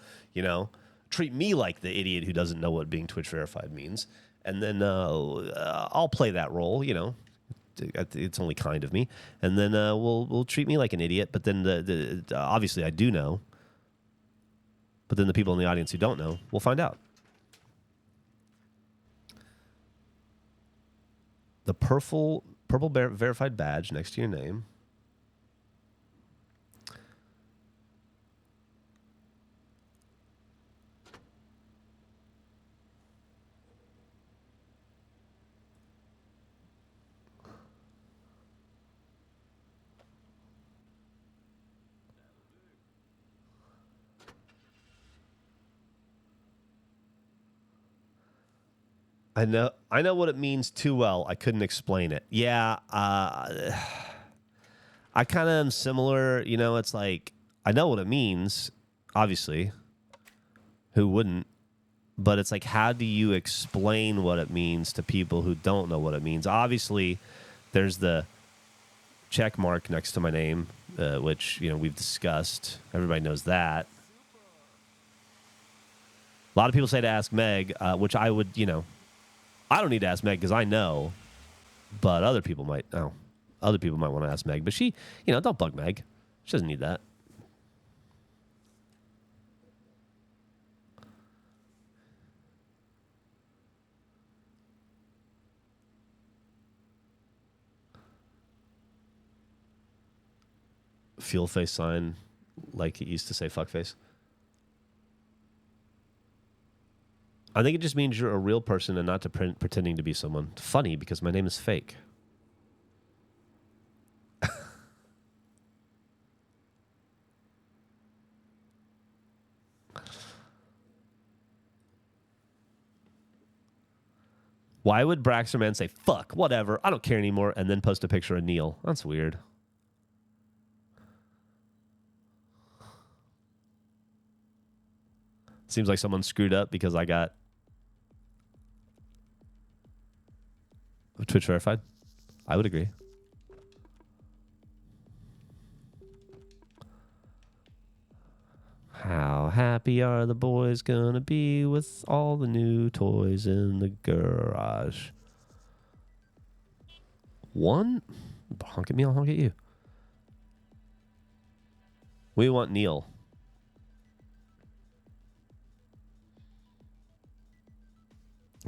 treat me like the idiot who doesn't know what being Twitch verified means, and then I'll play that role. It's only kind of me, and then we'll treat me like an idiot. But then obviously I do know. But then the people in the audience who don't know, we'll find out. The purple verified badge next to your name. I know what it means too well. I couldn't explain it. Yeah, I kind of am similar. It's like I know what it means. Obviously, who wouldn't? But it's like, how do you explain what it means to people who don't know what it means? Obviously, there's the check mark next to my name, which we've discussed. Everybody knows that. A lot of people say to ask Meg, which I would, I don't need to ask Meg because I know, but other people might know. Other people might want to ask Meg, but she, don't bug Meg. She doesn't need that. Fuel face sign, like it used to say fuckface. I think it just means you're a real person and not pretending to be someone. Funny, because my name is fake. Why would Braxerman say, fuck, whatever, I don't care anymore, and then post a picture of Neil? That's weird. Seems like someone screwed up because I got Twitch verified. I would agree. How happy are the boys gonna be with all the new toys in the garage? One? Honk at me, I'll honk at you. We want Neil.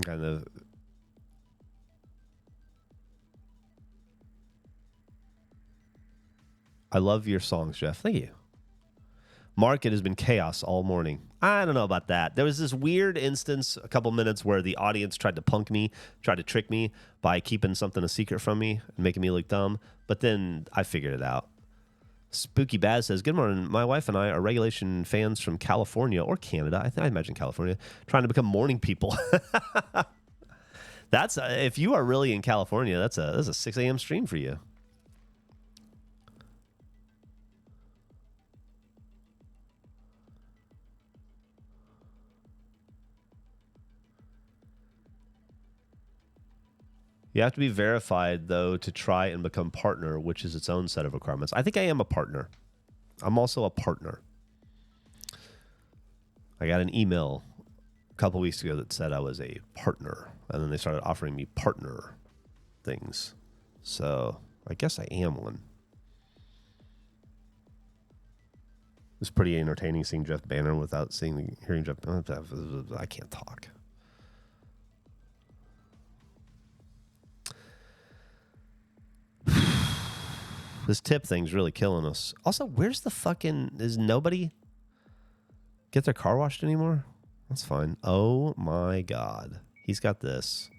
Kind of. I love your songs, Jeff. Thank you. Mark, it has been chaos all morning. I don't know about that. There was this weird instance, a couple minutes, where the audience tried to punk me, tried to trick me by keeping something a secret from me and making me look dumb. But then I figured it out. Spooky Baz says, good morning. My wife and I are regulation fans from California or Canada. I imagine California, trying to become morning people. That's if you are really in California, that's a 6 a.m. stream for you. You have to be verified, though, to try and become partner, which is its own set of requirements. I think I am a partner. I'm also a partner. I got an email a couple weeks ago that said I was a partner, and then they started offering me partner things. So I guess I am one. It was pretty entertaining seeing Jeff Banner without hearing Jeff. I can't talk. This tip thing's really killing us. Also, where's the fucking... Is nobody get their car washed anymore? That's fine. Oh, my God. He's got this.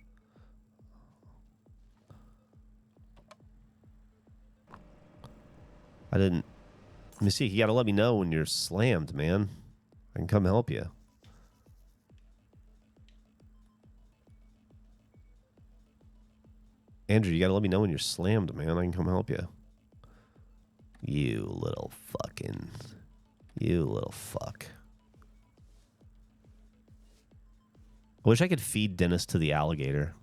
I didn't... Let me see. You got to let me know when you're slammed, man. I can come help you. Andrew, you got to let me know when you're slammed, man. I can come help you. You little fuck. I wish I could feed Dennis to the alligator.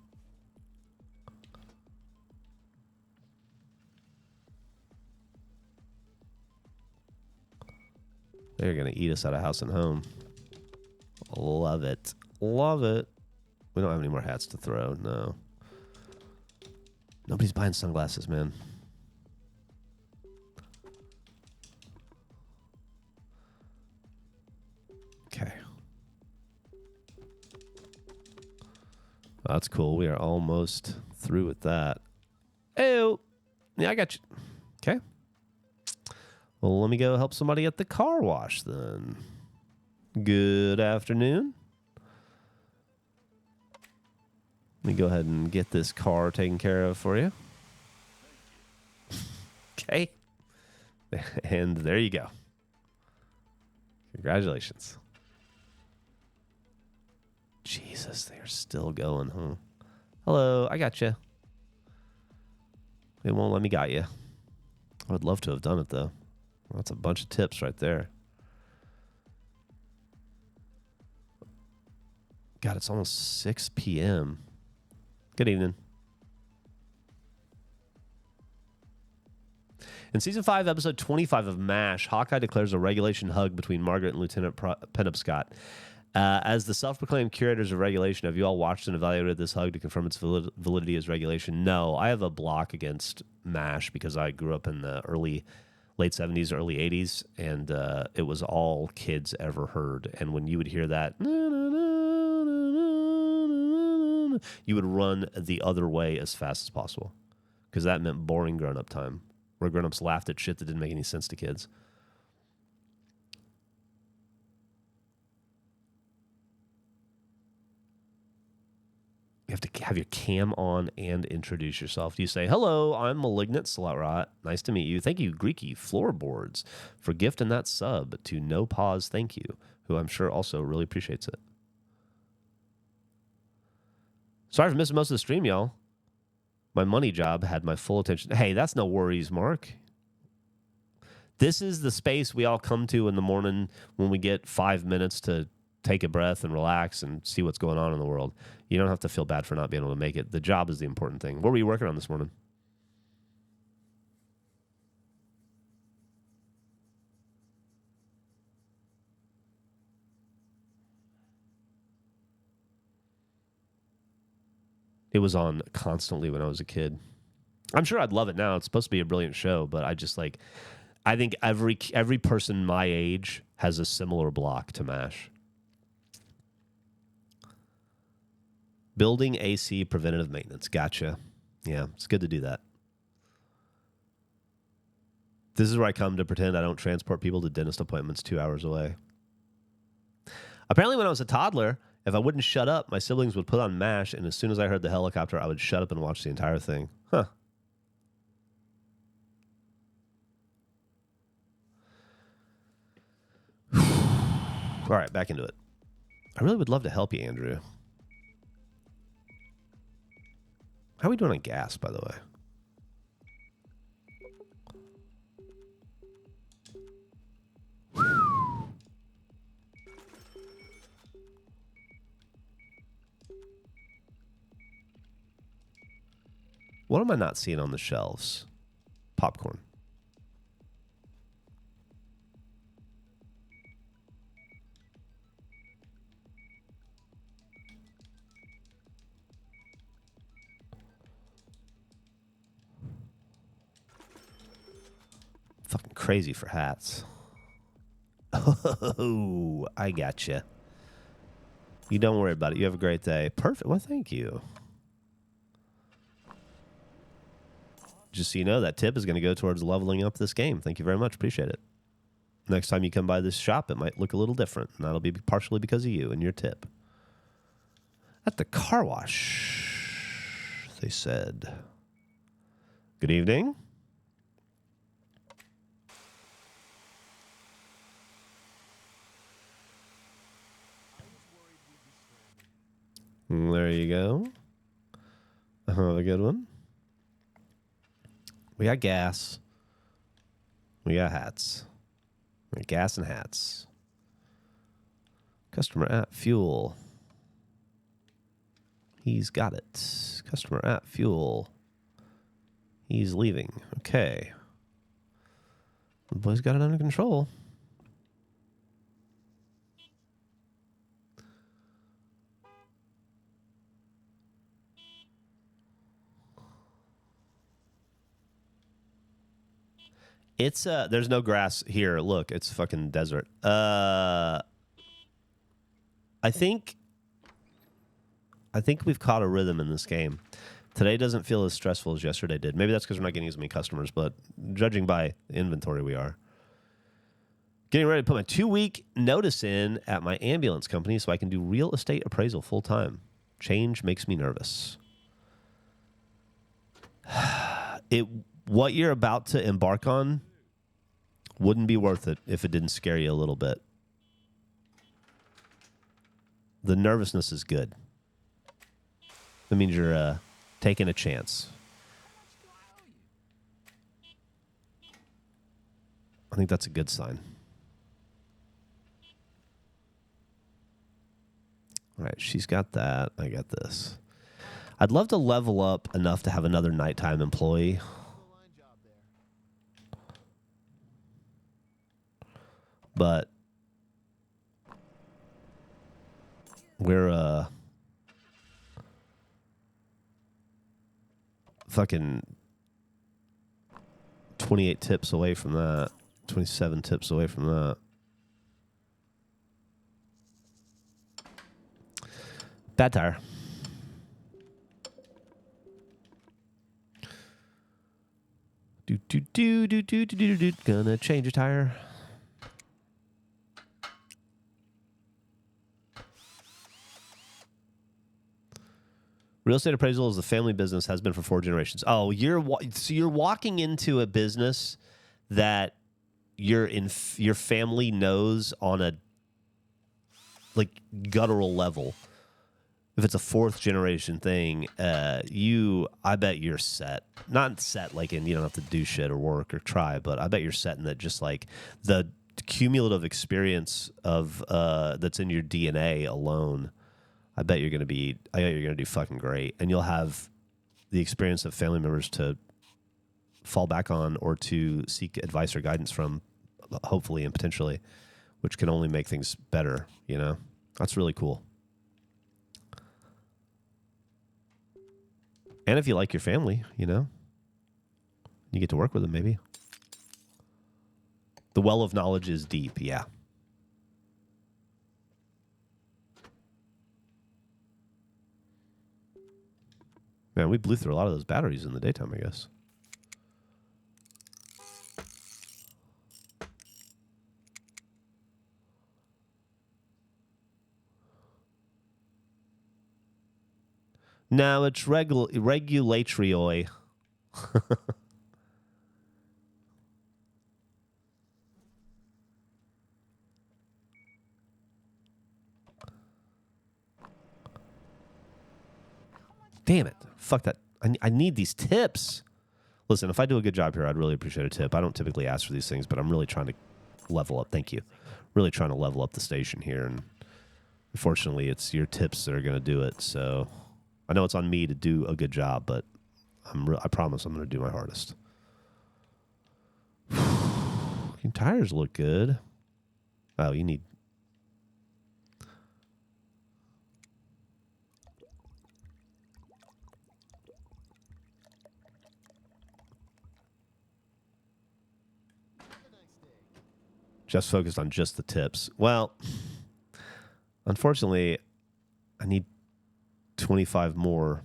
They're going to eat us out of house and home. Love it. Love it. We don't have any more hats to throw. No. Nobody's buying sunglasses, man. Okay. That's cool. We are almost through with that. Oh, yeah, I got you. Okay. Well, let me go help somebody at the car wash then. Good afternoon. Let me go ahead and get this car taken care of for you. Okay. And there you go. Congratulations. Jesus, they're still going, huh? Hello, I got you. They won't let me got you. I would love to have done it, though. Well, that's a bunch of tips right there. God, it's almost 6 p.m. Good evening. In Season 5, Episode 25 of MASH, Hawkeye declares a regulation hug between Margaret and Lieutenant Penobscot. As the self-proclaimed curators of regulation, have you all watched and evaluated this hug to confirm its validity as regulation? No, I have a block against MASH because I grew up in the late 70s, early 80s, and it was all kids ever heard. And when you would hear that, you would run the other way as fast as possible because that meant boring grown-up time, where grown-ups laughed at shit that didn't make any sense to kids. You have to have your cam on and introduce yourself. You say, hello, I'm Malignant Slutrot. Nice to meet you. Thank you, Greeky Floorboards, for gifting that sub to No Pause Thank You, who I'm sure also really appreciates it. Sorry for missing most of the stream, y'all. My money job had my full attention. Hey, that's no worries, Mark. This is the space we all come to in the morning when we get 5 minutes to take a breath and relax and see what's going on in the world. You don't have to feel bad for not being able to make it. The job is the important thing. What were you working on this morning? It was on constantly when I was a kid. I'm sure I'd love it now. It's supposed to be a brilliant show, but I think every person my age has a similar block to MASH. Building AC preventative maintenance. Gotcha. Yeah, it's good to do that. This is where I come to pretend I don't transport people to dentist appointments 2 hours away. Apparently, when I was a toddler, if I wouldn't shut up, my siblings would put on MASH, and as soon as I heard the helicopter, I would shut up and watch the entire thing. Huh. All right, back into it. I really would love to help you, Andrew. How are we doing on gas, by the way? What am I not seeing on the shelves? Popcorn. Fucking crazy for hats. Oh, I gotcha. You don't worry about it. You have a great day. Perfect. Well, thank you. Just so you know, that tip is going to go towards leveling up this game. Thank you very much. Appreciate it. Next time you come by this shop, it might look a little different. And that'll be partially because of you and your tip. At the car wash, they said. Good evening. There you go. Have a good one. We got gas. We got hats. We got gas and hats. Customer at fuel. He's got it. Customer at fuel. He's leaving. Okay. The boy's got it under control. It's there's no grass here. Look, it's fucking desert. I think we've caught a rhythm in this game. Today doesn't feel as stressful as yesterday did. Maybe that's because we're not getting as many customers, but judging by inventory, we are. Getting ready to put my 2-week notice in at my ambulance company so I can do real estate appraisal full time. Change makes me nervous. What you're about to embark on wouldn't be worth it if it didn't scare you a little bit. The nervousness is good. That means you're taking a chance. I think that's a good sign. All right, she's got that. I got this. I'd love to level up enough to have another nighttime employee. But we're fucking 28 tips away from that. 27 tips away from that. Bad tire. Gonna change your tire. Real estate appraisal is a family business, has been for 4 generations. Oh, you're walking into a business that your family knows on a like guttural level. If it's a 4th generation thing, I bet you're set. Not set like in you don't have to do shit or work or try, but I bet you're set in that just like the cumulative experience of that's in your DNA alone. I bet you're gonna do fucking great, and you'll have the experience of family members to fall back on or to seek advice or guidance from, hopefully and potentially, which can only make things better. You know, that's really cool. And if you like your family, you know, you get to work with them. Maybe the well of knowledge is deep. Yeah. Man, we blew through a lot of those batteries in the daytime, I guess. No, it's regulatory. Damn it. Fuck that. I need these tips. Listen, if I do a good job here, I'd really appreciate a tip. I don't typically ask for these things, but I'm really trying to level up. Thank you. Really trying to level up the station here. And unfortunately, it's your tips that are going to do it. So I know it's on me to do a good job, but I promise I'm going to do my hardest. Your tires look good. Oh, you need... Just focused on just the tips. Well, unfortunately, I need 25 more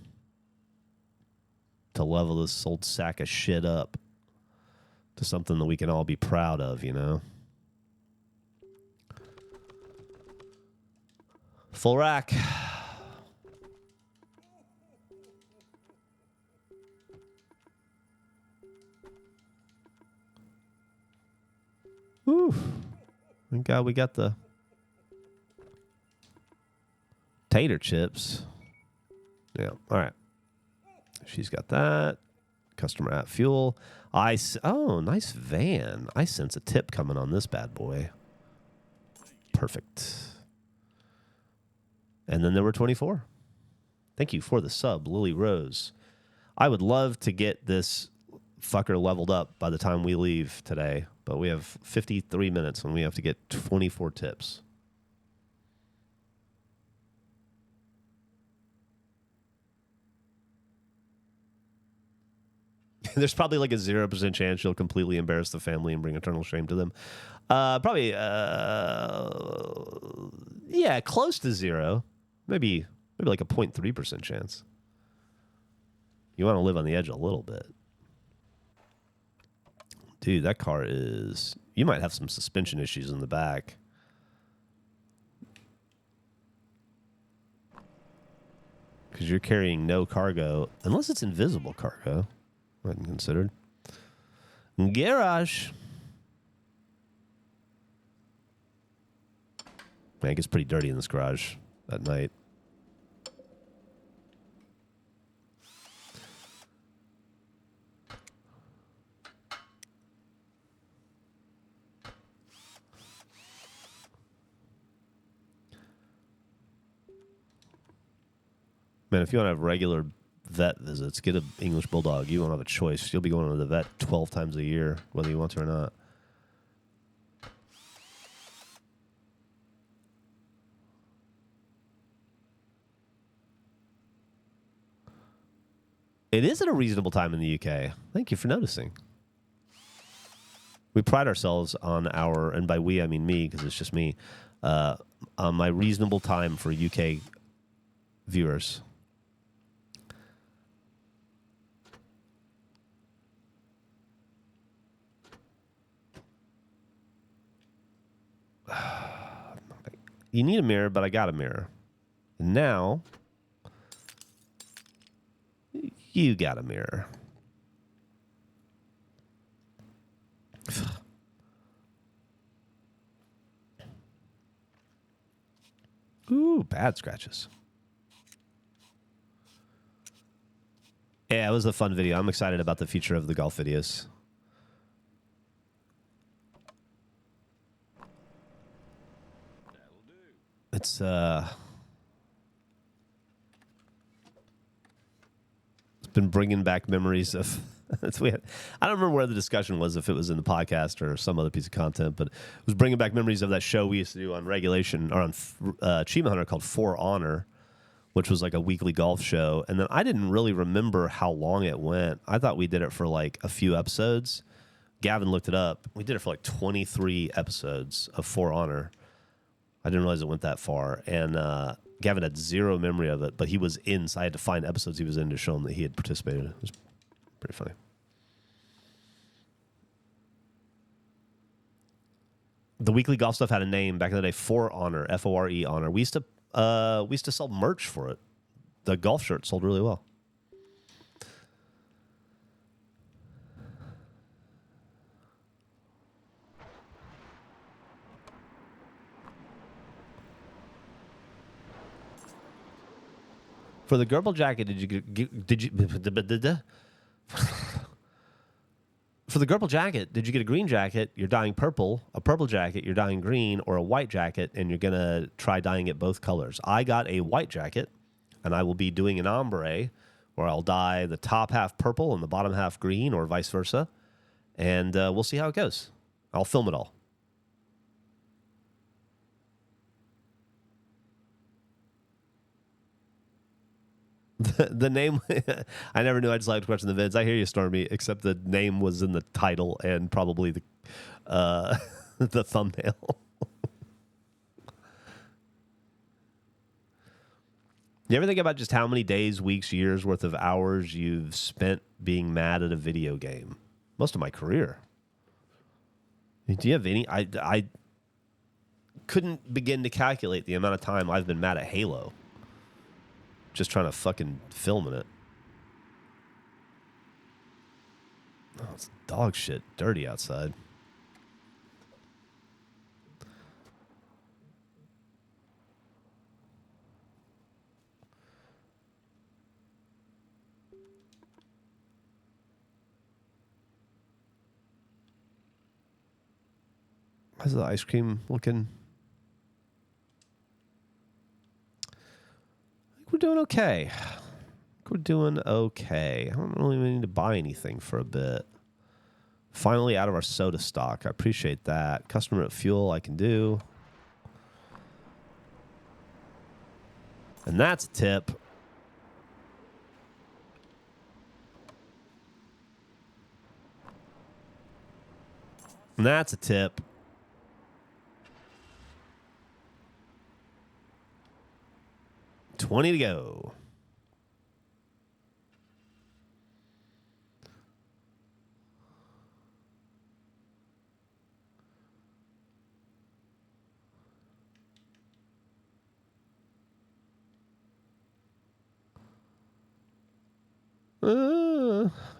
to level this old sack of shit up to something that we can all be proud of, you know? Full rack. Whew. Thank God we got the tater chips. Yeah. All right. She's got that. Customer at fuel. Oh, nice van. I sense a tip coming on this bad boy. Perfect. And then there were 24. Thank you for the sub, Lily Rose. I would love to get this fucker leveled up by the time we leave today, but we have 53 minutes and we have to get 24 tips. There's probably like a 0% chance you'll completely embarrass the family and bring eternal shame to them. Probably, yeah, close to 0. Maybe like a 0.3% chance. You want to live on the edge a little bit. Dude, that car is... You might have some suspension issues in the back. Because you're carrying no cargo. Unless it's invisible cargo. I hadn't considered. Garage. Man, it gets pretty dirty in this garage at night. Man, if you want to have regular vet visits, get an English Bulldog. You won't have a choice. You'll be going to the vet 12 times a year, whether you want to or not. It is at a reasonable time in the UK. Thank you for noticing. We pride ourselves on our, and by we I mean me, because it's just me, on my reasonable time for UK viewers. You need a mirror, but I got a mirror. And now, you got a mirror. Ooh, bad scratches. Yeah, it was a fun video. I'm excited about the future of the golf videos. It's been bringing back memories of I don't remember where the discussion was, if it was in the podcast or some other piece of content, but it was bringing back memories of that show we used to do on regulation or on Achievement Hunter called For Honor, which was like a weekly golf show. And then I didn't really remember how long it went. I thought we did it for like a few episodes. Gavin looked it up. We did it for like 23 episodes of For Honor. I didn't realize it went that far. And Gavin had zero memory of it, but he was in, so I had to find episodes he was in to show him that he had participated. It was pretty funny. The weekly golf stuff had a name back in the day, For Honor, F-O-R-E Honor. We used to sell merch for it The golf shirt sold really well. For the Gerbil jacket, did you for the Gerbil jacket, did you get a green jacket? You're dyeing purple, a purple jacket, you're dyeing green, or a white jacket, and you're gonna try dyeing it both colors. I got a white jacket, and I will be doing an ombre, where I'll dye the top half purple and the bottom half green, or vice versa, and we'll see how it goes. I'll film it all. The name, I never knew I just liked watching the vids. I hear you, Stormy, except the name was in the title and probably the the thumbnail. You ever think about just how many days, weeks, years worth of hours you've spent being mad at a video game? Most of my career. Do you have any? I couldn't begin to calculate the amount of time I've been mad at Halo. Just trying to fucking film in it. Oh, it's dog shit. Dirty outside. How's the ice cream looking? We're doing okay. We're doing okay. I don't really need to buy anything for a bit. Finally out of our soda stock. I appreciate that. Customer at fuel I can do. And that's a tip. And that's a tip. $20 to go.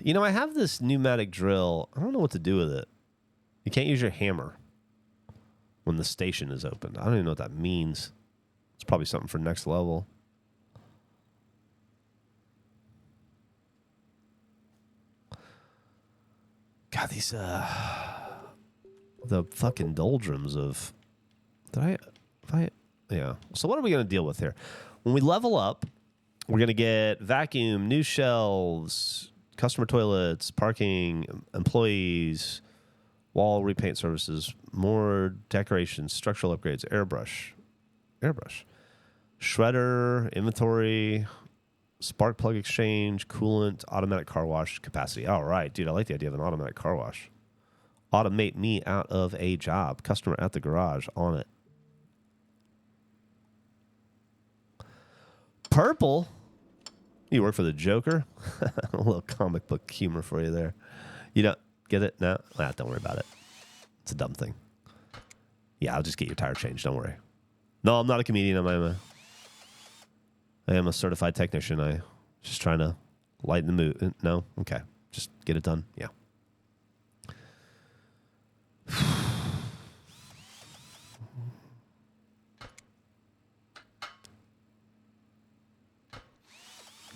You know, I have this pneumatic drill. I don't know what to do with it. You can't use your hammer when the station is open. I don't even know what that means. It's probably something for next level. God, these the fucking doldrums of yeah. So what are we gonna deal with here? When we level up, we're gonna get vacuum, new shelves, customer toilets, parking, employees, wall repaint services, more decorations, structural upgrades, airbrush, shredder, inventory, spark plug exchange, coolant, automatic car wash capacity. All right, dude, I like the idea of an automatic car wash. Automate me out of a job. Customer at the garage, on it. Purple? You work for the Joker? A little comic book humor for you there. You don't get it? No? Don't worry about it. It's a dumb thing. Yeah, I'll just get your tire changed. Don't worry. No, I'm not a comedian. I am a certified technician. I just trying to lighten the mood. No? Okay. Just get it done. Yeah.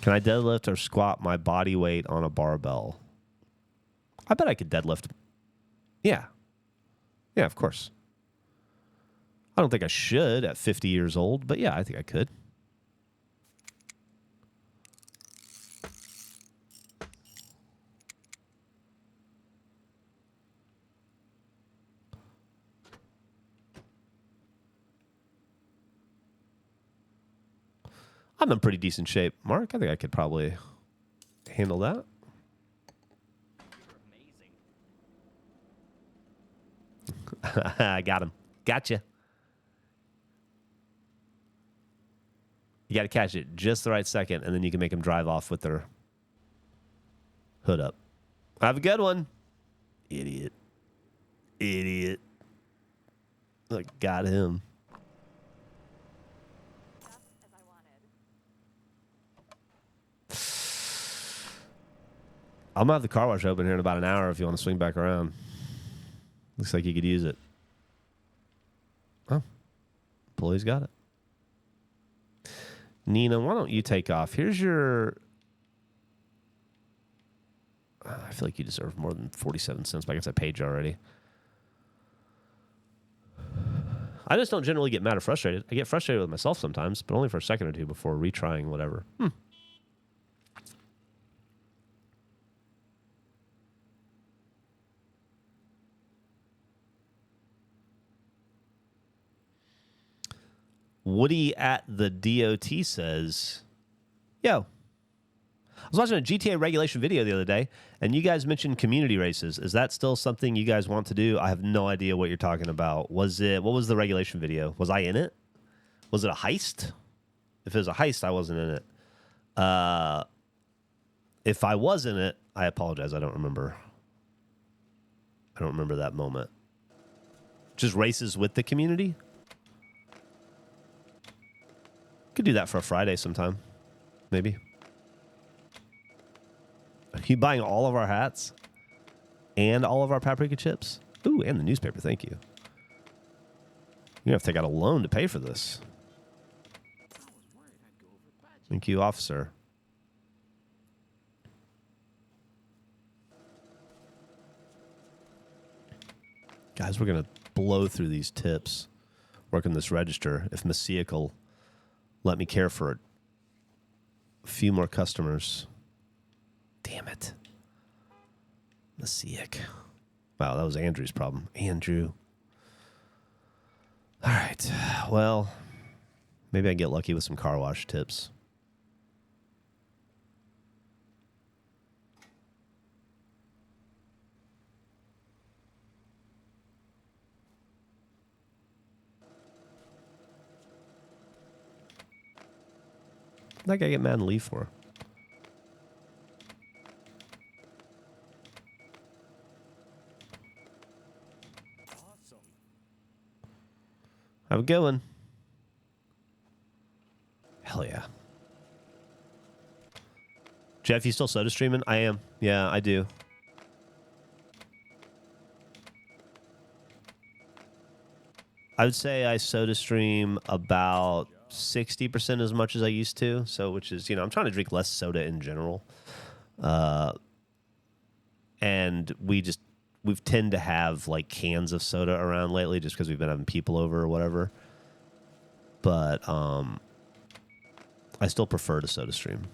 Can I deadlift or squat my body weight on a barbell? I bet I could deadlift. Yeah. Yeah, of course. I don't think I should at 50 years old, but yeah, I think I could. I'm in pretty decent shape. Mark, I think I could probably handle that. You're amazing. I got him. Gotcha. You got to catch it just the right second, and then you can make them drive off with their hood up. Have a good one. Idiot. Look, got him. Just as I wanted. I'm gonna have the car wash open here in about an hour if you want to swing back around. Looks like you could use it. Oh, employee's got it. Nina, why don't you take off? Here's your... I feel like you deserve more than 47 cents, but I guess I paid you already. I just don't generally get mad or frustrated. I get frustrated with myself sometimes, but only for a second or two before retrying whatever. Woody at the DOT says, yo, I was watching a GTA regulation video the other day, and you guys mentioned community races. Is that still something you guys want to do? I have no idea what you're talking about. What was the regulation video? Was I in it? Was it a heist? If it was a heist, I wasn't in it. If I was in it, I apologize. I don't remember. I don't remember that moment. Just races with the community? Could do that for a Friday sometime. Maybe. Are you buying all of our hats? And all of our paprika chips? Ooh, and the newspaper. Thank you. You have to take out a loan to pay for this. Thank you, officer. Guys, we're going to blow through these tips. Working this register. If Messiah will let me care for a few more customers. Damn it. Messiah. Wow, that was Andrew's problem. Andrew. All right. Well, maybe I get lucky with some car wash tips. That guy get mad and leave for? Awesome. Have a good one. Hell yeah. Jeff, you still soda streaming? I am. Yeah, I do. I would say I soda stream about 60% as much as I used to. So, which is, I'm trying to drink less soda in general. And we've tend to have like cans of soda around lately just because we've been having people over or whatever. But I still prefer to soda stream.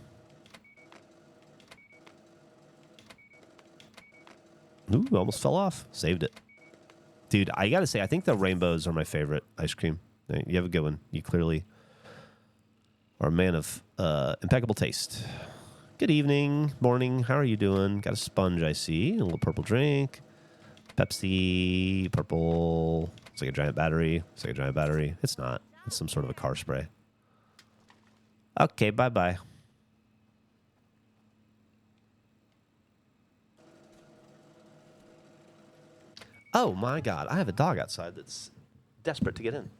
Ooh, almost fell off. Saved it. Dude, I gotta say, I think the rainbows are my favorite ice cream. You have a good one. You clearly are a man of impeccable taste. Good evening, morning. How are you doing? Got a sponge, I see. A little purple drink. Pepsi, purple. It's like a giant battery. It's like a giant battery. It's not. It's some sort of a car spray. Okay, bye-bye. Oh, my God. I have a dog outside that's desperate to get in.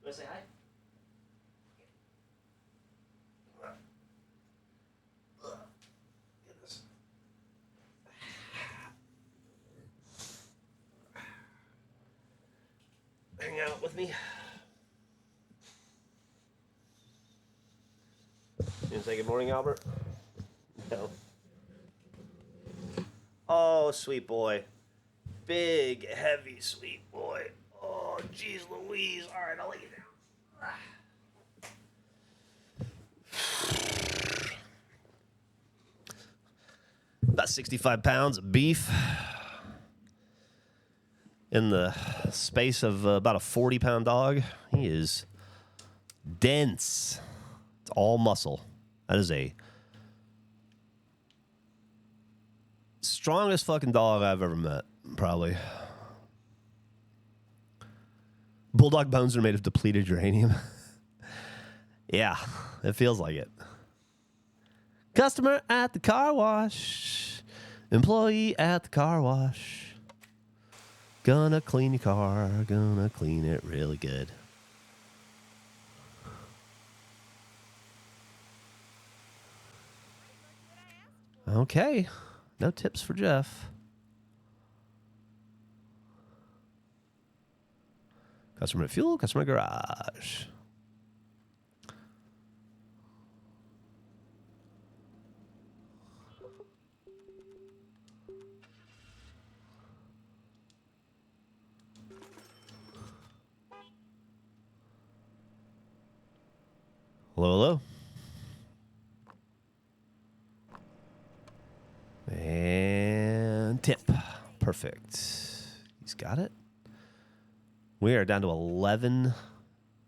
Want to say hi? Goodness. Hang out with me. You want to say good morning, Albert? No. Oh, sweet boy. Big, heavy, sweet boy. Oh, jeez Louise. All right, I'll let you down. About 65 pounds of beef in the space of about a 40-pound dog. He is dense. It's all muscle. That is a strongest fucking dog I've ever met, probably. Bulldog bones are made of depleted uranium. Yeah, it feels like it. Customer at the car wash. Employee at the car wash. Gonna clean your car. Gonna clean it really good. Okay. No tips for Jeff. Customer fuel, customer garage. Hello, hello. And tip. Perfect. He's got it. We are down to 11,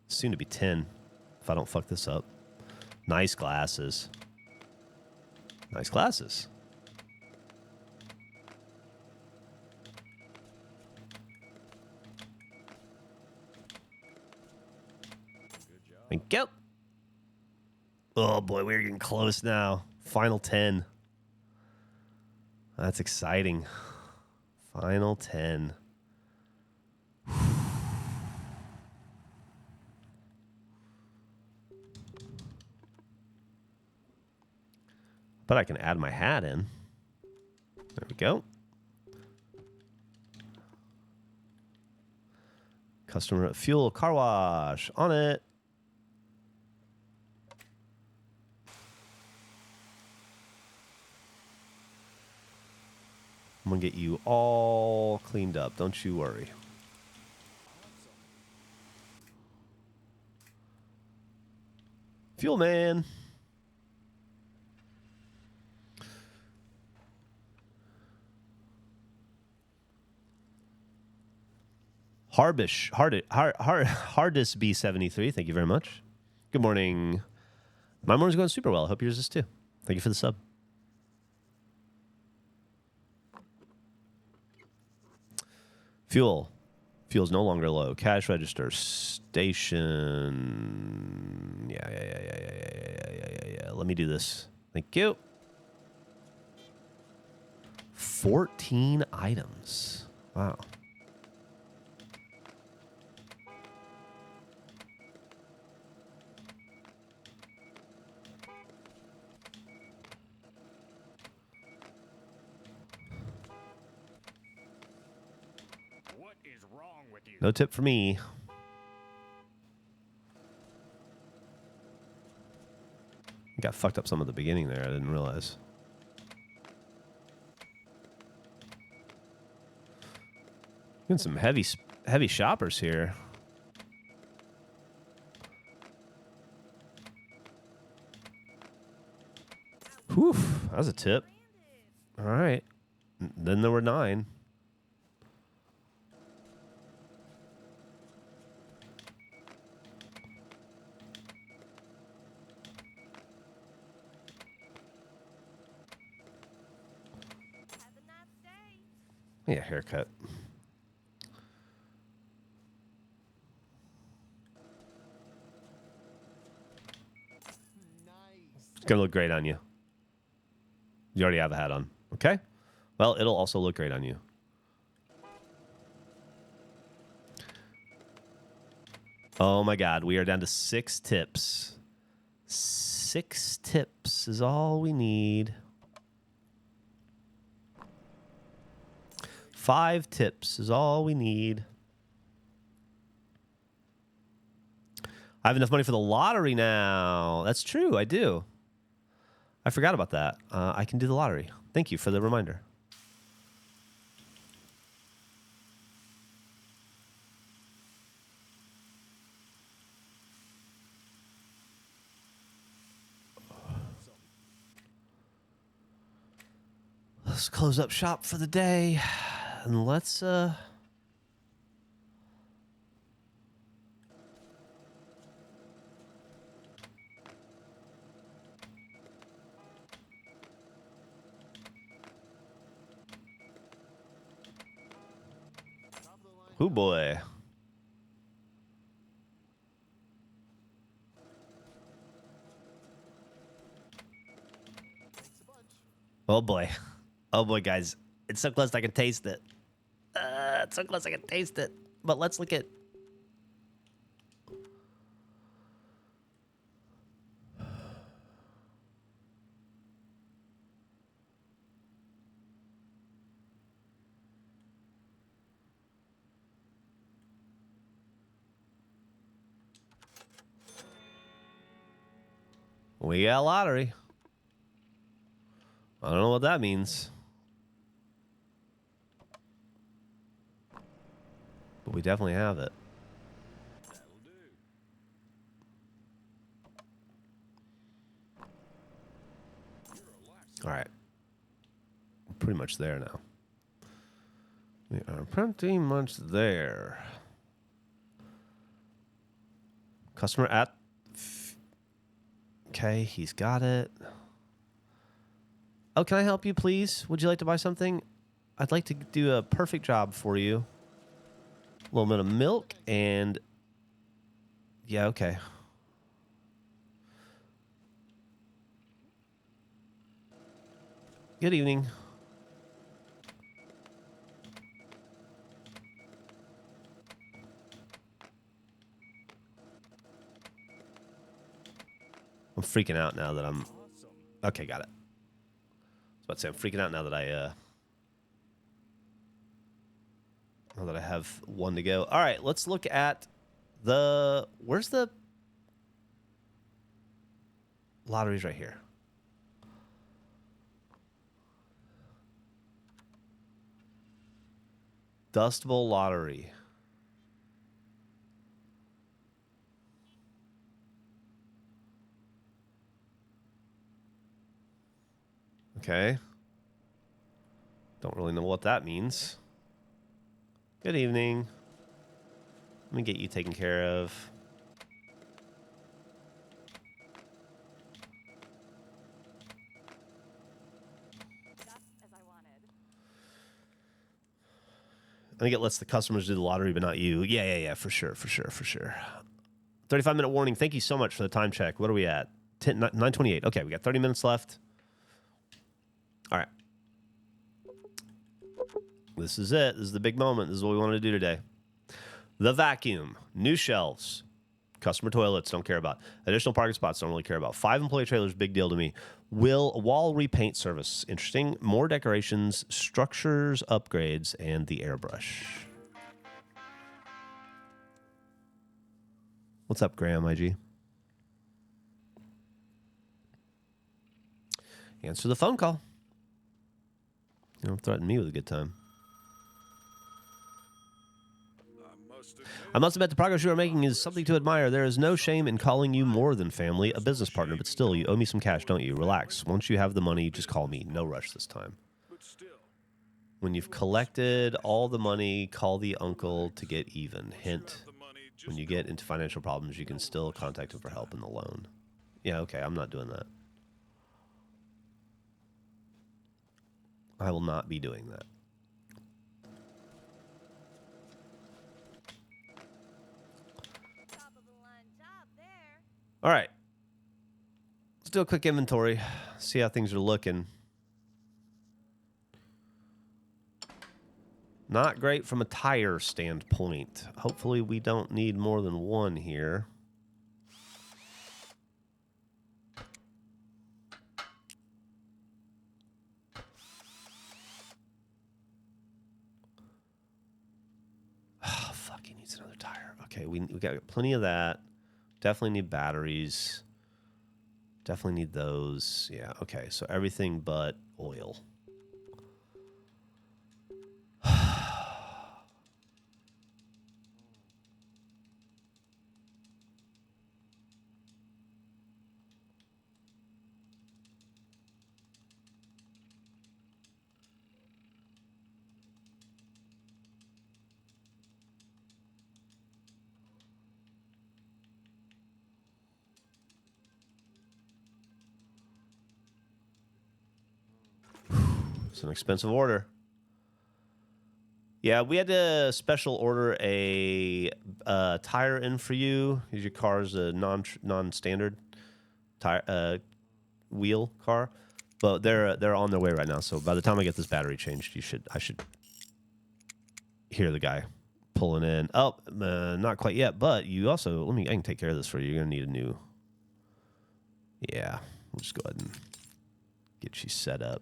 soon to be 10, if I don't fuck this up. Nice glasses. Nice glasses. Thank you. Oh boy, we're getting close now. Final 10. That's exciting. Final 10. But I can add my hat in. There we go. Customer fuel car wash on it. I'm going to get you all cleaned up. Don't you worry. Fuel man. Hardest B73. Thank you very much. Good morning. My morning's going super well. I hope yours is too. Thank you for the sub. Fuel. Fuel's no longer low. Cash register. Station. Yeah. Let me do this. Thank you. 14 items. Wow. What is wrong with you? No tip for me. Got fucked up some at the beginning there. I didn't realize. Getting some heavy shoppers here. Whew, that was a tip. All right. Then there were 9. Have a nice day. Yeah, haircut. It's going to look great on you. You already have a hat on. Okay? Well, it'll also look great on you. Oh my God, we are down to 6 tips. 6 tips is all we need. 5 tips is all we need. I have enough money for the lottery now. That's true, I do. I forgot about that. I can do the lottery. Thank you for the reminder. Let's close up shop for the day. And let's oh boy. Oh boy. Oh boy, guys. It's so close I can taste it. It's so close I can taste it. But let's look at... We got lottery. I don't know what that means. But we definitely have it. All right. We're pretty much there now. We are pretty much there. Customer at... Okay, he's got it. Oh, can I help you, please? Would you like to buy something? I'd like to do a perfect job for you. A little bit of milk and... Yeah, okay. Good evening. I'm freaking out now that I'm... Okay, got it. I was about to say, I'm freaking out now that now that I have one to go. All right, let's look at the... Where's the... Lottery's right here. Dust Bowl Lottery. Okay. Don't really know what that means. Good evening. Let me get you taken care of. Just as I wanted. I think it lets the customers do the lottery, but not you. Yeah, for sure. 35-minute warning. Thank you so much for the time check. What are we at? 9:28. Okay, we got 30 minutes left. All right. This is it. This is the big moment. This is what we wanted to do today. The vacuum. New shelves. Customer toilets, don't care about. Additional parking spots, don't really care about. 5-employee trailers, big deal to me. Wall repaint service, interesting. More decorations, structures, upgrades, and the airbrush. What's up, Graham, IG? Answer the phone call. You don't threaten me with a good time. I must admit the progress you are making is something to admire. There is no shame in calling you more than family, a business partner, but still, you owe me some cash, don't you? Relax. Once you have the money, just call me. No rush this time. When you've collected all the money, call the uncle to get even. Hint, when you get into financial problems, you can still contact him for help in the loan. Yeah, okay, I'm not doing that. I will not be doing that. All right. Let's do a quick inventory. See how things are looking. Not great from a tire standpoint. Hopefully we don't need more than one here. Oh, fuck, he needs another tire. Okay, we got plenty of that. Definitely need batteries. Definitely need those. Yeah, okay. So everything but oil. It's an expensive order. Yeah, we had to special order a tire in for you. Your car's a non-standard tire wheel car, but they're on their way right now. So by the time I get this battery changed, hear the guy pulling in. Oh, not quite yet, but you also, I can take care of this for you. You're going to need a new. Yeah, we'll just go ahead and get you set up.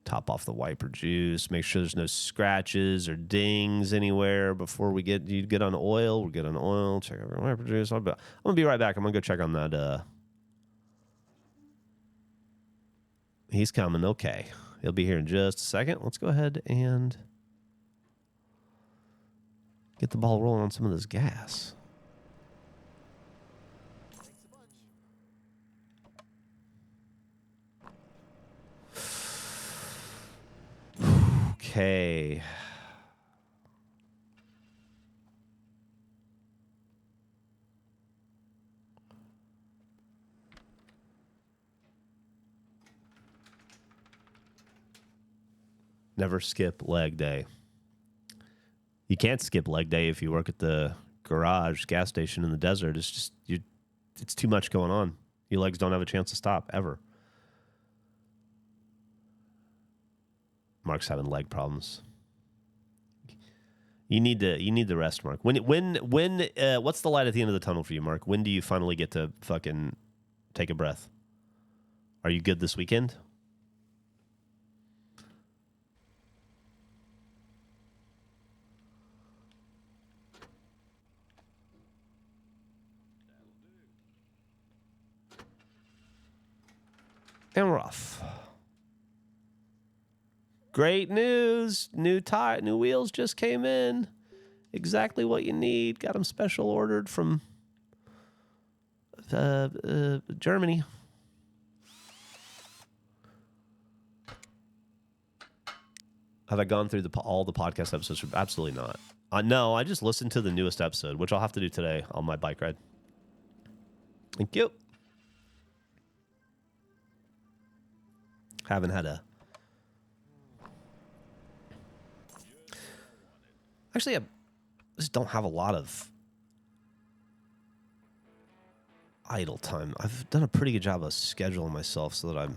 Top off the wiper juice. Make sure there's no scratches or dings anywhere before we get on oil. We'll get on oil. Check out our wiper juice. I'm going to be right back. I'm going to go check on that. He's coming. Okay. He'll be here in just a second. Let's go ahead and get the ball rolling on some of this gas. Okay. Never skip leg day. You can't skip leg day if you work at the garage gas station in the desert. It's just it's too much going on. Your legs don't have a chance to stop ever. Mark's having leg problems. You need the rest, Mark. When what's the light at the end of the tunnel for you, Mark? When do you finally get to fucking take a breath? Are you good this weekend? And we're off. Great news. New wheels just came in. Exactly what you need. Got them special ordered from Germany. Have I gone through all the podcast episodes? Absolutely not. No, I just listened to the newest episode, which I'll have to do today on my bike ride. Thank you. Haven't had a... Actually, I just don't have a lot of idle time. I've done a pretty good job of scheduling myself so that I've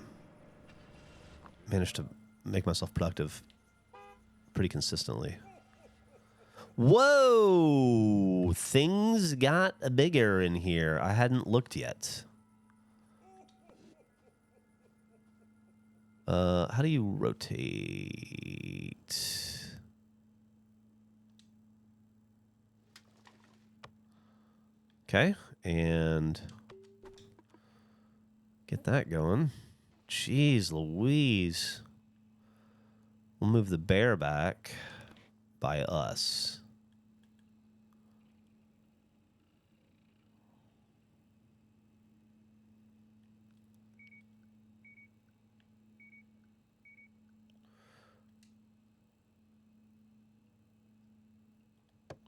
managed to make myself productive pretty consistently. Whoa! Things got bigger in here. I hadn't looked yet. How do you rotate? Okay, and get that going. Jeez Louise. We'll move the bear back by us.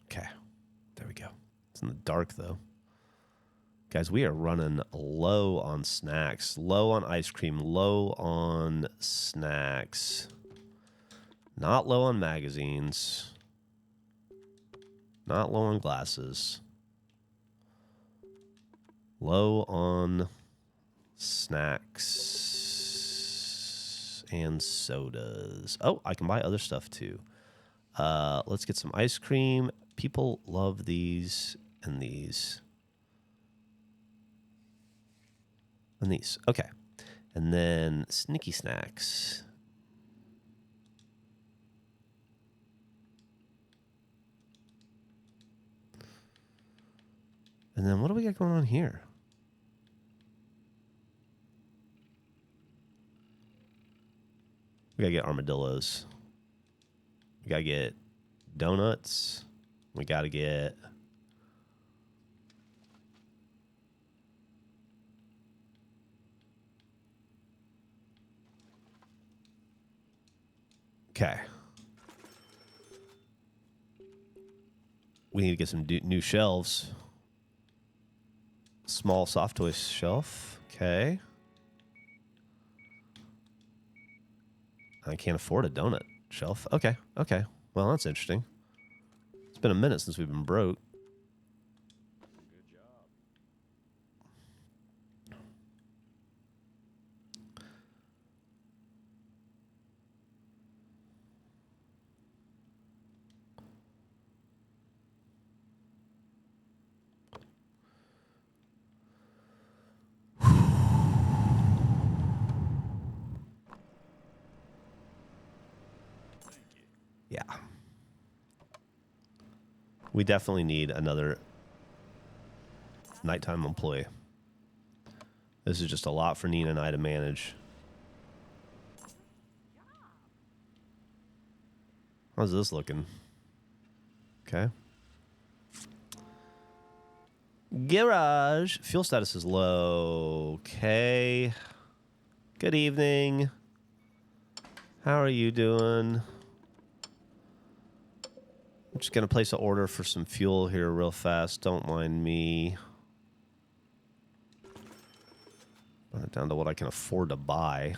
Okay, there we go. It's in the dark, though. Guys, we are running low on snacks, low on ice cream, low on snacks. Not low on magazines. Not low on glasses. Low on snacks and sodas. Oh, I can buy other stuff too. Let's get some ice cream. People love these and these. And these. Okay. And then sneaky snacks. And then what do we got going on here? We gotta get armadillos. We gotta get donuts. We gotta get... Okay. We need to get some new shelves. Small soft toy shelf. Okay. I can't afford a donut shelf. Okay. Okay. Well, that's interesting. It's been a minute since we've been broke. Yeah. We definitely need another nighttime employee. This is just a lot for Nina and I to manage. How's this looking? Okay. Garage. Fuel status is low. Okay. Good evening. How are you doing? I'm just going to place an order for some fuel here real fast. Don't mind me. Down to what I can afford to buy.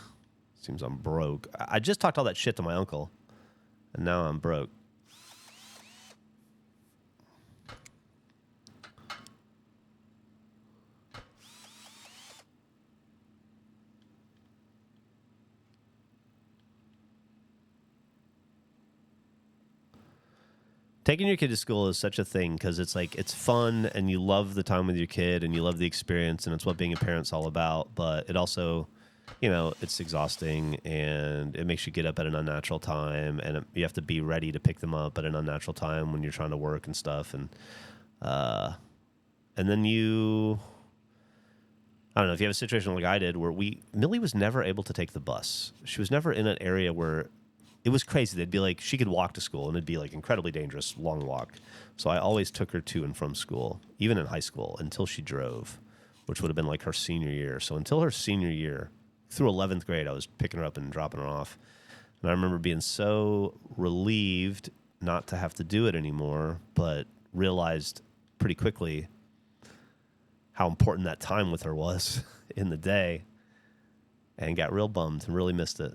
Seems I'm broke. I just talked all that shit to my uncle, and now I'm broke. Taking your kid to school is such a thing because it's like it's fun and you love the time with your kid and you love the experience and it's what being a parent's all about. But it also, you know, it's exhausting and it makes you get up at an unnatural time and you have to be ready to pick them up at an unnatural time when you're trying to work and stuff. And then you, I don't know if you have a situation like I did where Millie was never able to take the bus. She was never in an area where. It was crazy. They'd be like, she could walk to school, and it'd be like incredibly dangerous, long walk. So I always took her to and from school, even in high school, until she drove, which would have been like her senior year. So until her senior year, through 11th grade, I was picking her up and dropping her off. And I remember being so relieved not to have to do it anymore, but realized pretty quickly how important that time with her was in the day and got real bummed and really missed it.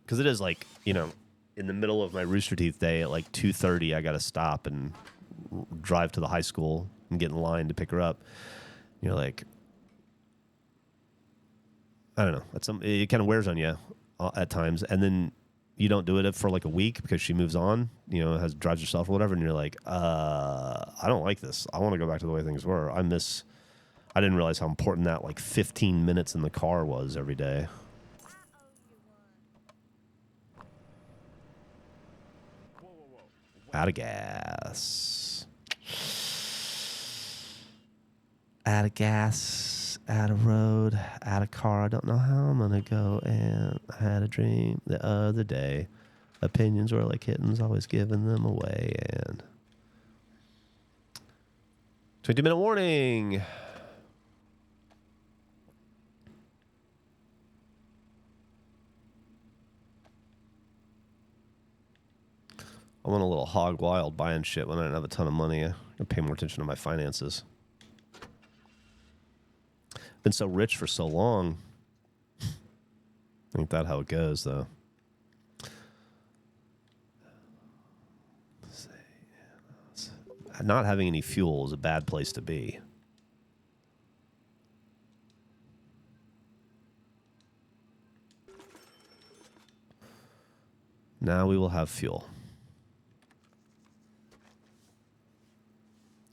Because it is like, you know, in the middle of my Rooster Teeth day at like 2:30, I got to stop and drive to the high school and get in line to pick her up. You're like, I don't know. It kind of wears on you at times. And then you don't do it for like a week because she moves on, you know, drives herself or whatever. And you're like, I don't like this. I want to go back to the way things were. I didn't realize how important that like 15 minutes in the car was every day. Out of gas. Out of gas. Out of road. Out of car. I don't know how I'm going to go. And I had a dream the other day. Opinions were like kittens, always giving them away. And 20-minute warning. I went a little hog wild buying shit when I didn't have a ton of money. I pay more attention to my finances. Been so rich for so long. Ain't that how it goes, though? Not having any fuel is a bad place to be. Now we will have fuel.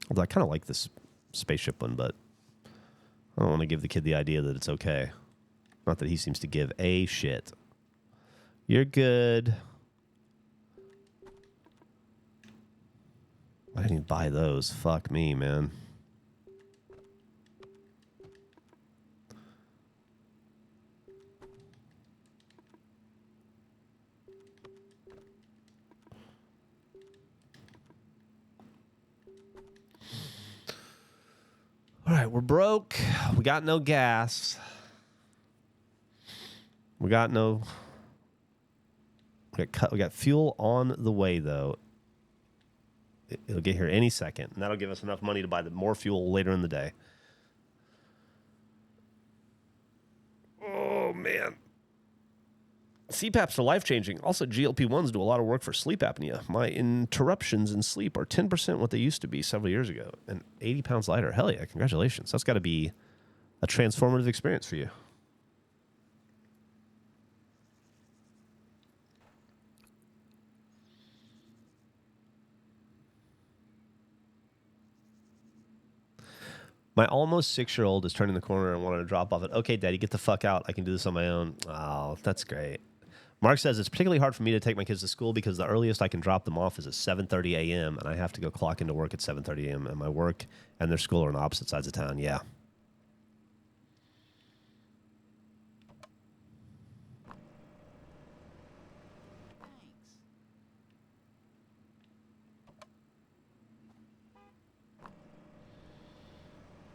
Although I kind of like this spaceship one, but I don't want to give the kid the idea that it's okay. Not that he seems to give a shit. You're good. I didn't even buy those. Fuck me, man. All right, we're broke. We got no gas. We got fuel on the way, though. It'll get here any second, and that'll give us enough money to buy more fuel later in the day. Oh, man. CPAPs are life-changing. Also, GLP-1s do a lot of work for sleep apnea. My interruptions in sleep are 10% what they used to be several years ago, and 80 pounds lighter. Hell yeah, congratulations. That's got to be a transformative experience for you. My almost 6-year-old is turning the corner and wanted to drop off it. Okay, Daddy, get the fuck out. I can do this on my own. Oh, that's great. Mark says it's particularly hard for me to take my kids to school because the earliest I can drop them off is at 7:30 a.m. and I have to go clock into work at 7:30 a.m. and my work and their school are on opposite sides of town. Yeah.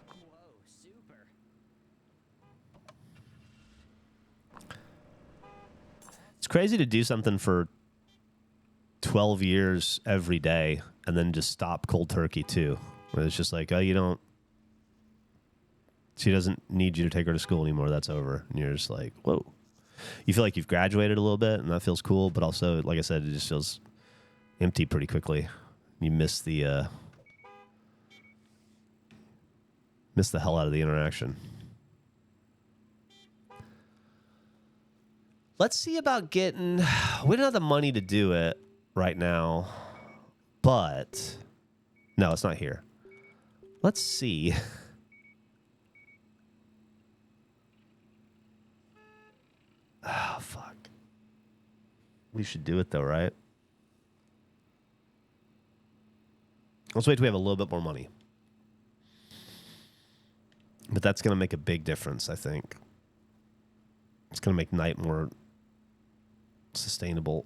Whoa, super. It's crazy to do something for 12 years every day and then just stop cold turkey too. Where it's just like, oh, you don't, she doesn't need you to take her to school anymore. That's over. And you're just like, whoa. You feel like you've graduated a little bit and that feels cool. But also, like I said, it just feels empty pretty quickly. You miss the hell out of the interaction. Let's see about getting, we don't have the money to do it right now, but no, it's not here. Let's see. Oh, fuck. We should do it though, right? Let's wait till we have a little bit more money. But that's going to make a big difference, I think. It's going to make night more sustainable.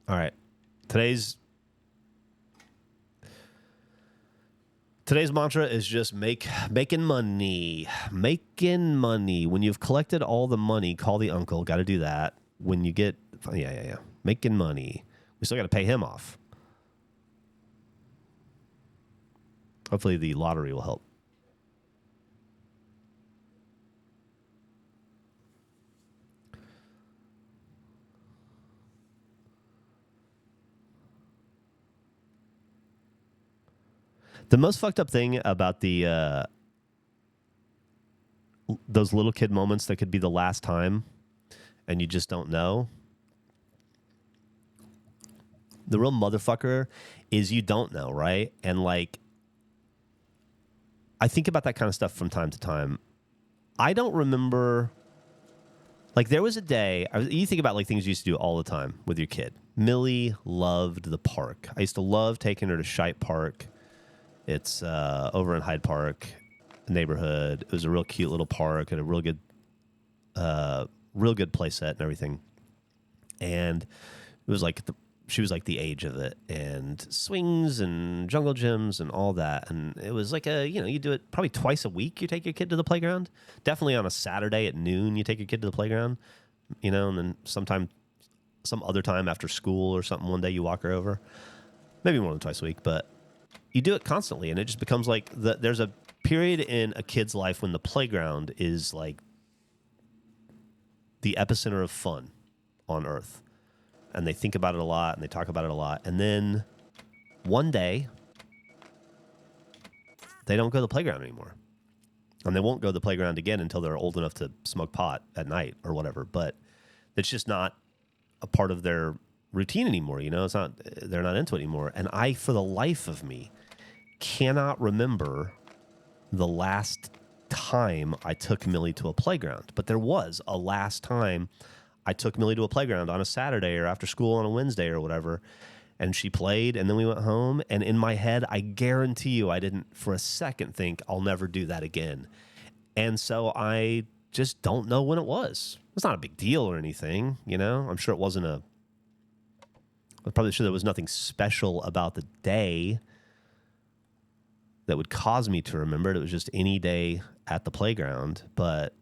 All right. Today's mantra is just making money. Making money. When you've collected all the money, call the uncle. Got to do that. When you get, yeah. Making money. We still got to pay him off. Hopefully the lottery will help. The most fucked up thing about the those little kid moments that could be the last time and you just don't know. The real motherfucker is you don't know, right? And like, I think about that kind of stuff from time to time. I don't remember, like there was a day, you think about like things you used to do all the time with your kid. Millie loved the park. I used to love taking her to Shite Park. It's over in Hyde Park neighborhood. It was a real cute little park and a real good play set and everything. And it was like she was like the age of it, and swings and jungle gyms and all that. And it was like you do it probably twice a week. You take your kid to the playground. Definitely on a Saturday at noon, you take your kid to the playground, and then some other time after school or something, one day you walk her over. Maybe more than twice a week, but you do it constantly, and it just becomes like there's a period in a kid's life when the playground is like the epicenter of fun on earth. And they think about it a lot, and they talk about it a lot. And then one day, they don't go to the playground anymore. And they won't go to the playground again until they're old enough to smoke pot at night or whatever. But it's just not a part of their routine anymore. It's not, they're not into it anymore. And I, for the life of me, cannot remember the last time I took Millie to a playground. But there was a last time I took Millie to a playground on a Saturday or after school on a Wednesday or whatever. And she played, and then we went home. And in my head, I guarantee you I didn't for a second think I'll never do that again. And so I just don't know when it was. It's not a big deal or anything, I'm sure it wasn't I'm probably sure there was nothing special about the day that would cause me to remember it. It was just any day at the playground, but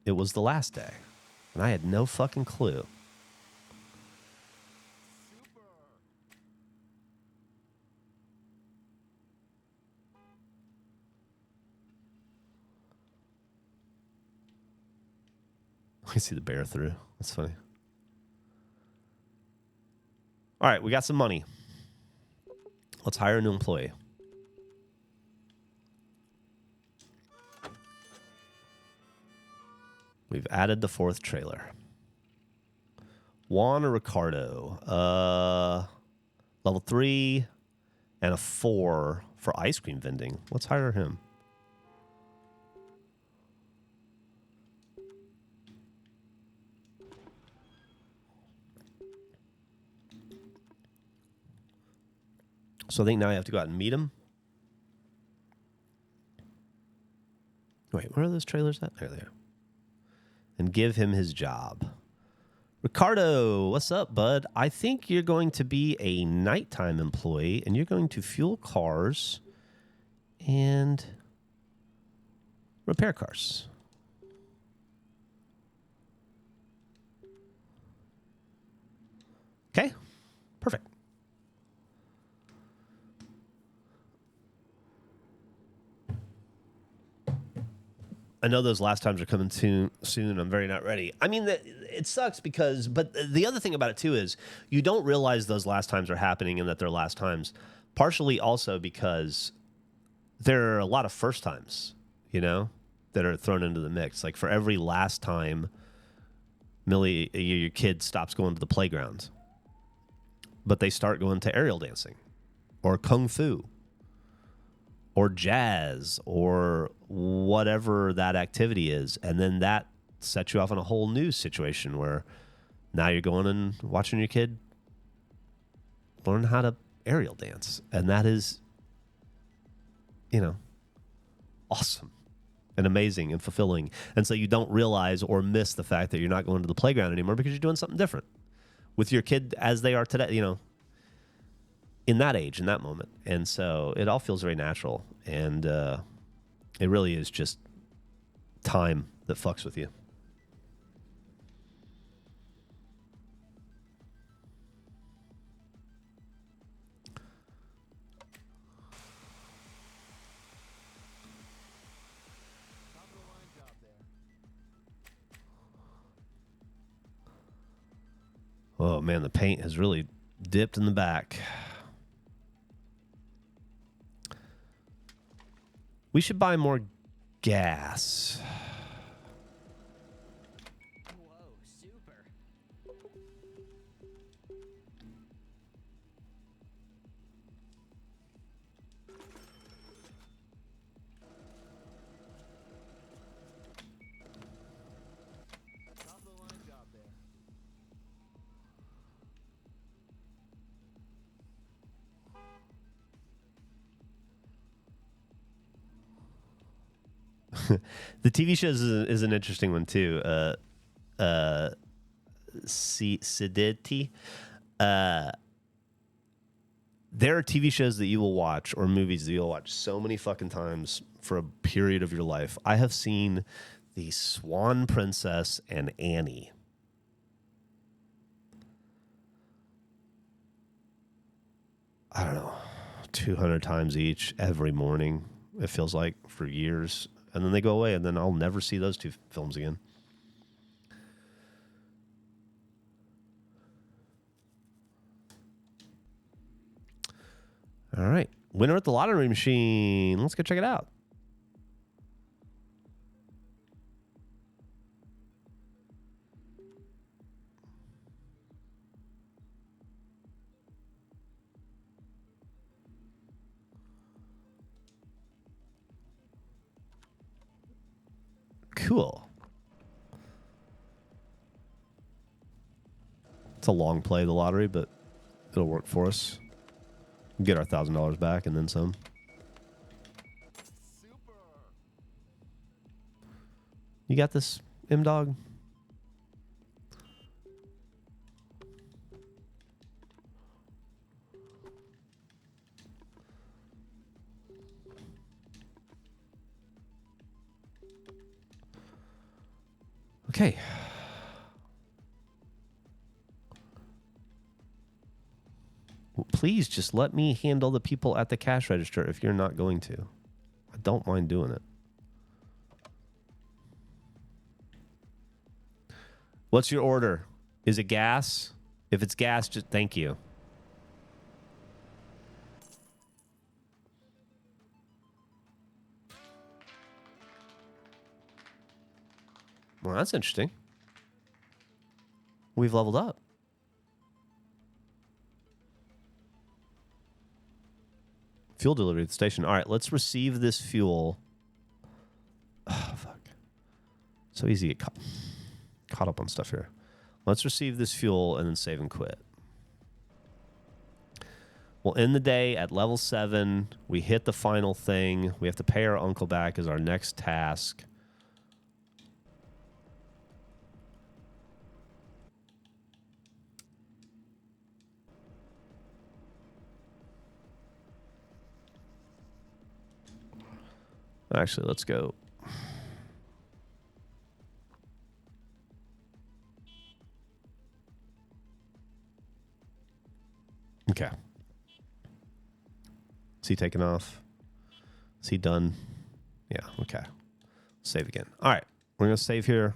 it was the last day, and I had no fucking clue. I see the bear through. That's funny. All right, we got some money. Let's hire a new employee. We've added the 4th trailer. Juan or Ricardo? Level 3. and a 4 for ice cream vending. Let's hire him. So I think now I have to go out and meet him. Wait, where are those trailers at? There they are. And give him his job. Ricardo, what's up, bud? I think you're going to be a nighttime employee, and you're going to fuel cars and repair cars. Okay, perfect. I know those last times are coming soon. I'm very not ready. I mean, it sucks because, but the other thing about it too is you don't realize those last times are happening and that they're last times. Partially also because there are a lot of first times, you know, that are thrown into the mix. Like for every last time, Millie, your kid stops going to the playground, but they start going to aerial dancing or kung fu or jazz or whatever that activity is. And then that sets you off on a whole new situation where now you're going and watching your kid learn how to aerial dance. And that is, you know, awesome and amazing and fulfilling. And so you don't realize or miss the fact that you're not going to the playground anymore because you're doing something different with your kid as they are today, you know, in that age, in that moment. And so it all feels very natural. And it really is just time that fucks with you. Oh, man, the paint has really dipped in the back. We should buy more gas. Whoa, super. The TV shows is an interesting one too. Sedity. There are TV shows that you will watch or movies that you'll watch so many fucking times for a period of your life. I have seen The Swan Princess and Annie. I don't know, 200 times each every morning, it feels like, for years. And then they go away, and then I'll never see those two films again. All right. Winner at the lottery machine. Let's go check it out. Cool. It's a long play, the lottery, but it'll work for us. Get our $1,000 back and then some. You got this, M-Dog? Okay. Well, please just let me handle the people at the cash register if you're not going to. I don't mind doing it. What's your order? Is it gas? If it's gas, just thank you. Well, that's interesting. We've leveled up. Fuel delivery at the station. All right, let's receive this fuel. Oh, fuck. So easy to get caught up on stuff here. Let's receive this fuel and then save and quit. We'll end the day at level 7. We hit the final thing. We have to pay our uncle back as our next task. Actually, let's go. Okay. Is he taking off? Is he done? Yeah, okay. Save again. All right. We're going to save here.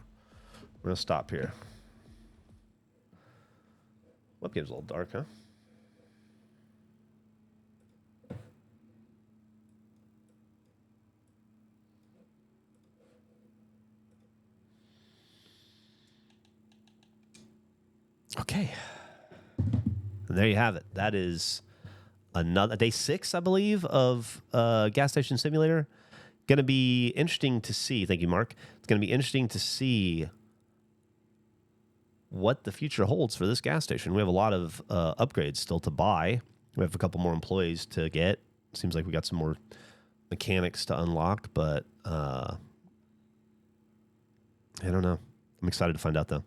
We're going to stop here. Webcam's a little dark, huh? Okay. And there you have it. That is another day 6, I believe, of Gas Station Simulator. Going to be interesting to see. Thank you, Mark. It's going to be interesting to see what the future holds for this gas station. We have a lot of upgrades still to buy. We have a couple more employees to get. Seems like we got some more mechanics to unlock, but I don't know. I'm excited to find out, though.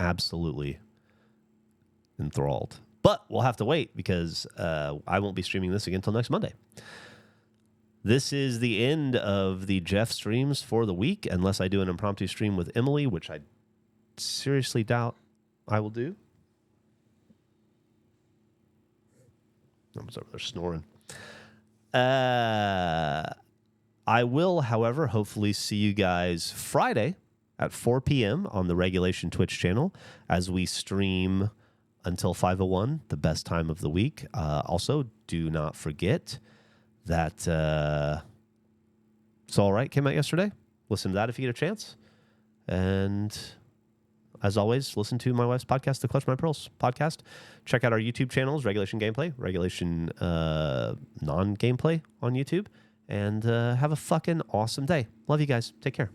Absolutely enthralled. But we'll have to wait because I won't be streaming this again until next Monday. This is the end of the Jeff streams for the week, unless I do an impromptu stream with Emily, which I seriously doubt I will do. Someone's over there snoring. I will, however, hopefully see you guys Friday at 4 p.m. on the Regulation Twitch channel as we stream until 5:01, the best time of the week. Also, do not forget that It's All Right came out yesterday. Listen to that if you get a chance. And as always, listen to my wife's podcast, the Clutch My Pearls podcast. Check out our YouTube channels, Regulation Gameplay, Regulation Non-Gameplay on YouTube. And have a fucking awesome day. Love you guys. Take care.